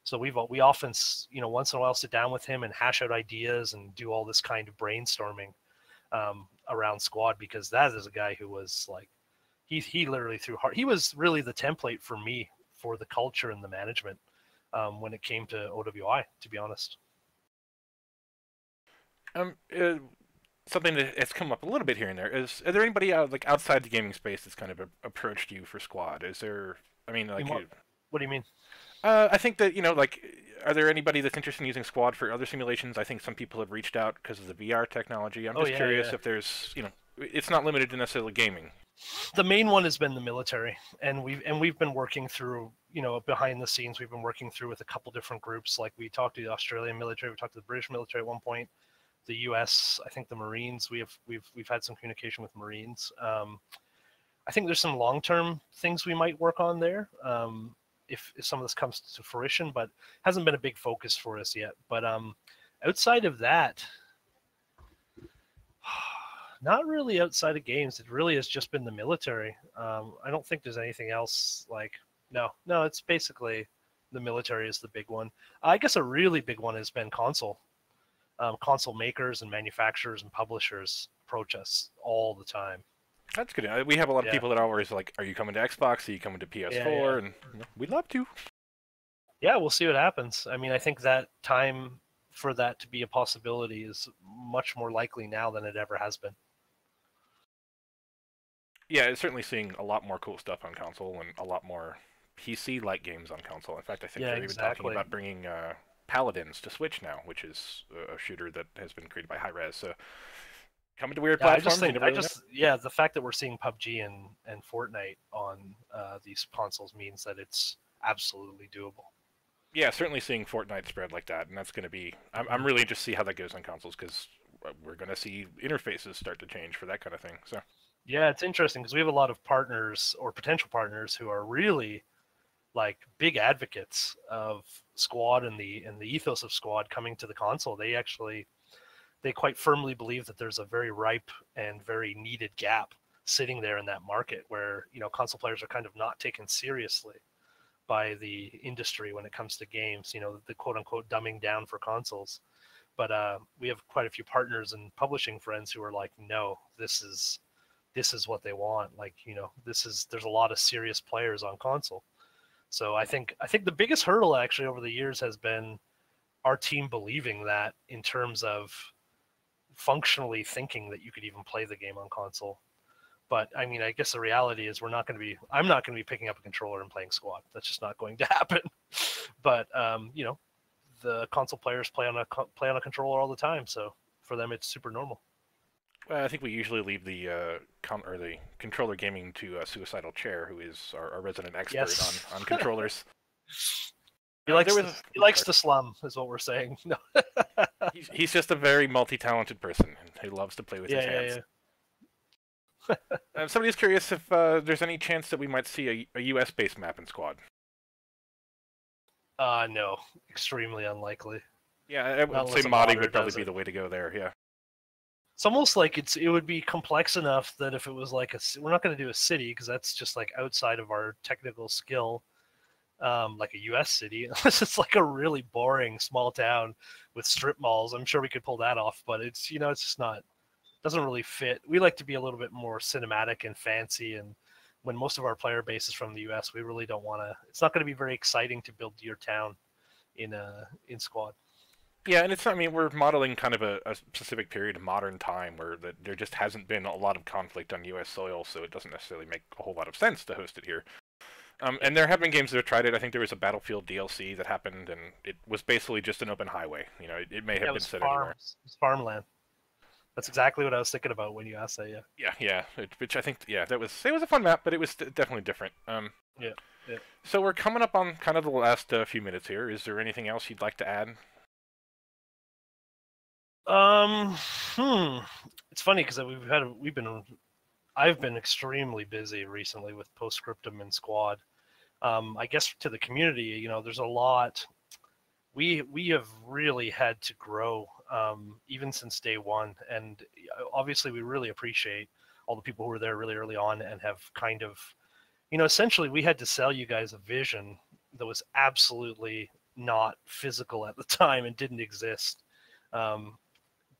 Speaker 2: So we often, once in a while sit down with him and hash out ideas and do all this kind of brainstorming around Squad, because that is a guy who was like, he literally threw hard. He was really the template for me for the culture and the management when it came to OWI, to be honest.
Speaker 1: Something that has come up a little bit here and there is: are there anybody outside the gaming space that's kind of approached you for Squad? Is there? I mean, like,
Speaker 2: what do you mean?
Speaker 1: I think that are there anybody that's interested in using Squad for other simulations? I think some people have reached out because of the VR technology. I'm just curious if there's, it's not limited to necessarily gaming.
Speaker 2: The main one has been the military, and we've been working through, behind the scenes. We've been working through with a couple different groups. Like, we talked to the Australian military, we talked to the British military at one point, the U.S., I think the Marines. We've had some communication with Marines. I think there's some long-term things we might work on there if some of this comes to fruition, but hasn't been a big focus for us yet. But outside of that, not really outside of games. It really has just been the military. I don't think there's anything else. No, it's basically the military is the big one. I guess a really big one has been console. Console makers and manufacturers and publishers approach us all the time.
Speaker 1: That's good. We have a lot of people that are always like, "Are you coming to Xbox? Are you coming to PS4?" And we'd love to.
Speaker 2: Yeah, we'll see what happens. I mean, I think that time for that to be a possibility is much more likely now than it ever has been.
Speaker 1: Yeah, it's certainly seeing a lot more cool stuff on console and a lot more PC-like games on console. In fact, I think they're even talking about bringing Paladins to Switch now, which is a shooter that has been created by Hi-Rez. So coming to weird platforms.
Speaker 2: The fact that we're seeing PUBG and Fortnite on these consoles means that it's absolutely doable.
Speaker 1: Yeah, certainly seeing Fortnite spread like that, and that's going to be. I'm really interested to see how that goes on consoles, because we're going to see interfaces start to change for that kind of thing. So.
Speaker 2: Yeah, it's interesting because we have a lot of partners or potential partners who are really like big advocates of Squad and the ethos of Squad coming to the console. They quite firmly believe that there's a very ripe and very needed gap sitting there in that market where, console players are kind of not taken seriously by the industry when it comes to games, the quote unquote dumbing down for consoles. But we have quite a few partners and publishing friends who are like, no, this is what they want. Like, there's a lot of serious players on console. So I think the biggest hurdle actually over the years has been our team believing that, in terms of functionally thinking that you could even play the game on console. But I mean, I guess the reality is I'm not going to be picking up a controller and playing Squad. That's just not going to happen. But the console players play on a controller all the time, so for them it's super normal.
Speaker 1: Well, I think we usually leave the the controller gaming to Suicidal Chair, who is our resident expert
Speaker 2: Yes.
Speaker 1: on controllers.
Speaker 2: He likes the slum, is what we're saying. No.
Speaker 1: He's just a very multi-talented person who loves to play with his
Speaker 2: Yeah,
Speaker 1: hands.
Speaker 2: yeah.
Speaker 1: Somebody's curious if there's any chance that we might see a US-based map in Squad.
Speaker 2: No, extremely unlikely.
Speaker 1: Yeah, I would say modding would probably be the way to go there. Yeah.
Speaker 2: It's almost like it would be complex enough that if it was like we're not going to do a city because that's just like outside of our technical skill, like a U.S. city, unless it's like a really boring small town with strip malls. I'm sure we could pull that off, but it's it's just not, doesn't really fit. We like to be a little bit more cinematic and fancy, and when most of our player base is from the U.S., we really don't want to. It's not going to be very exciting to build your town in Squad.
Speaker 1: Yeah, and it's, I mean, we're modeling kind of a specific period of modern time where there just hasn't been a lot of conflict on U.S. soil, so it doesn't necessarily make a whole lot of sense to host it here. And there have been games that have tried it. I think there was a Battlefield DLC that happened, and it was basically just an open highway. You know, it may have been set anywhere.
Speaker 2: It was farmland. That's exactly what I was thinking about when you asked that. Yeah.
Speaker 1: Yeah. Which I think, it was a fun map, but it was definitely different.
Speaker 2: Yeah.
Speaker 1: So we're coming up on kind of the last few minutes here. Is there anything else you'd like to add?
Speaker 2: It's funny because I've been extremely busy recently with Postscriptum and Squad. I guess to the community, there's a lot. We have really had to grow, even since day one, and obviously we really appreciate all the people who were there really early on and have kind of, essentially we had to sell you guys a vision that was absolutely not physical at the time and didn't exist.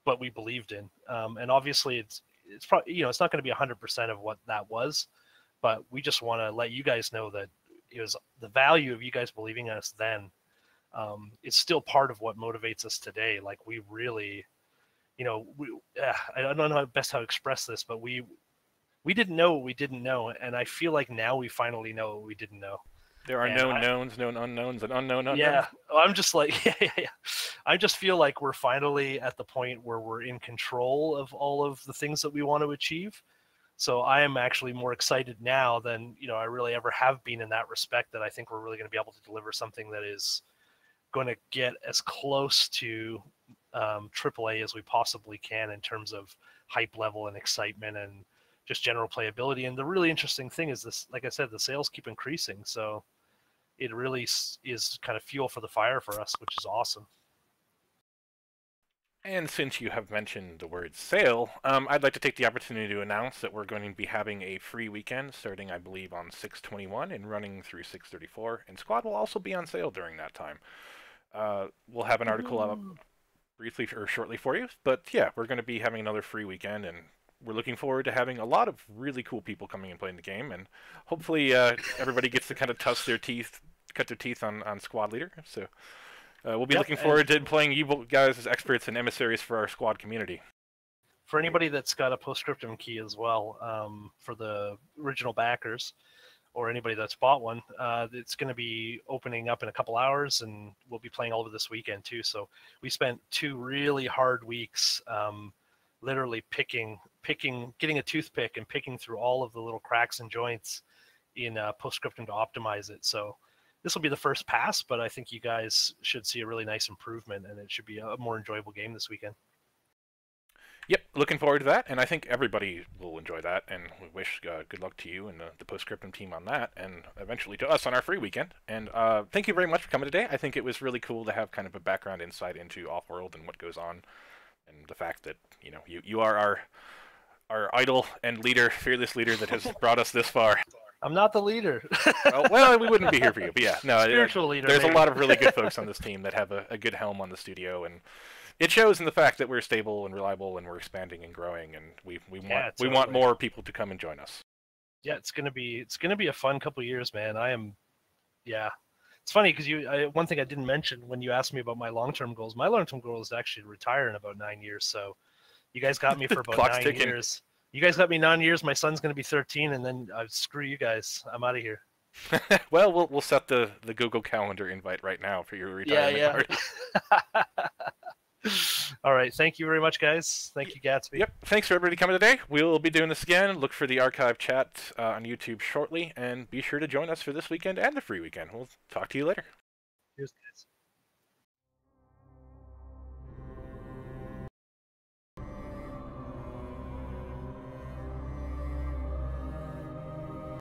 Speaker 2: But we believed in, and obviously it's probably, it's not going to be 100% of what that was, but we just want to let you guys know that it was the value of you guys believing in us then. It's still part of what motivates us today. Like we really, I don't know best how to express this, but we didn't know what we didn't know, and I feel like now we finally know what we didn't know.
Speaker 1: There are known knowns, known unknowns, and unknown unknowns.
Speaker 2: Yeah, I'm just like, yeah. I just feel like we're finally at the point where we're in control of all of the things that we want to achieve. So I am actually more excited now than I really ever have been in that respect. That I think we're really going to be able to deliver something that is going to get as close to AAA as we possibly can in terms of hype level and excitement and just general playability. And the really interesting thing is this, like I said, the sales keep increasing. So it really is kind of fuel for the fire for us, which is awesome.
Speaker 1: And since you have mentioned the word sale, I'd like to take the opportunity to announce that we're going to be having a free weekend starting, I believe, on 6/21 and running through 6/34. And Squad will also be on sale during that time. We'll have an article up briefly or shortly for you. But yeah, we're going to be having another free weekend, and we're looking forward to having a lot of really cool people coming and playing the game. And hopefully everybody gets to kind of cut their teeth on Squad Leader. So we'll be looking forward to playing you guys as experts and emissaries for our Squad community.
Speaker 2: For anybody that's got a Postscriptum key as well, for the original backers, or anybody that's bought one, it's going to be opening up in a couple hours, and we'll be playing all over this weekend too. So we spent 2 really hard weeks literally getting a toothpick and picking through all of the little cracks and joints in Postscriptum to optimize it. So this will be the first pass, but I think you guys should see a really nice improvement, and it should be a more enjoyable game this weekend.
Speaker 1: Yep, looking forward to that, and I think everybody will enjoy that, and we wish good luck to you and the Postscriptum team on that, and eventually to us on our free weekend. And thank you very much for coming today. I think it was really cool to have kind of a background insight into Offworld and what goes on, and the fact that you are our idol and leader, fearless leader that has brought us this far.
Speaker 2: I'm not the leader.
Speaker 1: well, we wouldn't be here for you, but yeah, no,
Speaker 2: spiritual leader.
Speaker 1: There's a lot of really good folks on this team that have a good helm on the studio, and it shows in the fact that we're stable and reliable, and we're expanding and growing, and we want more people to come and join us.
Speaker 2: Yeah, it's gonna be a fun couple of years, man. It's funny because one thing I didn't mention when you asked me about my long-term goals. My long-term goal is actually to retire in about 9 years. So you guys got me for about 9 years. You guys got me 9 years. My son's going to be 13, and then screw you guys. I'm out of here.
Speaker 1: Well, we'll set the Google Calendar invite right now for your retirement party.
Speaker 2: All right. Thank you very much, guys. Thank you, Gatsby.
Speaker 1: Yep. Thanks for everybody coming today. We'll be doing this again. Look for the archive chat on YouTube shortly, and be sure to join us for this weekend and the free weekend. We'll talk to you later.
Speaker 2: Cheers, guys.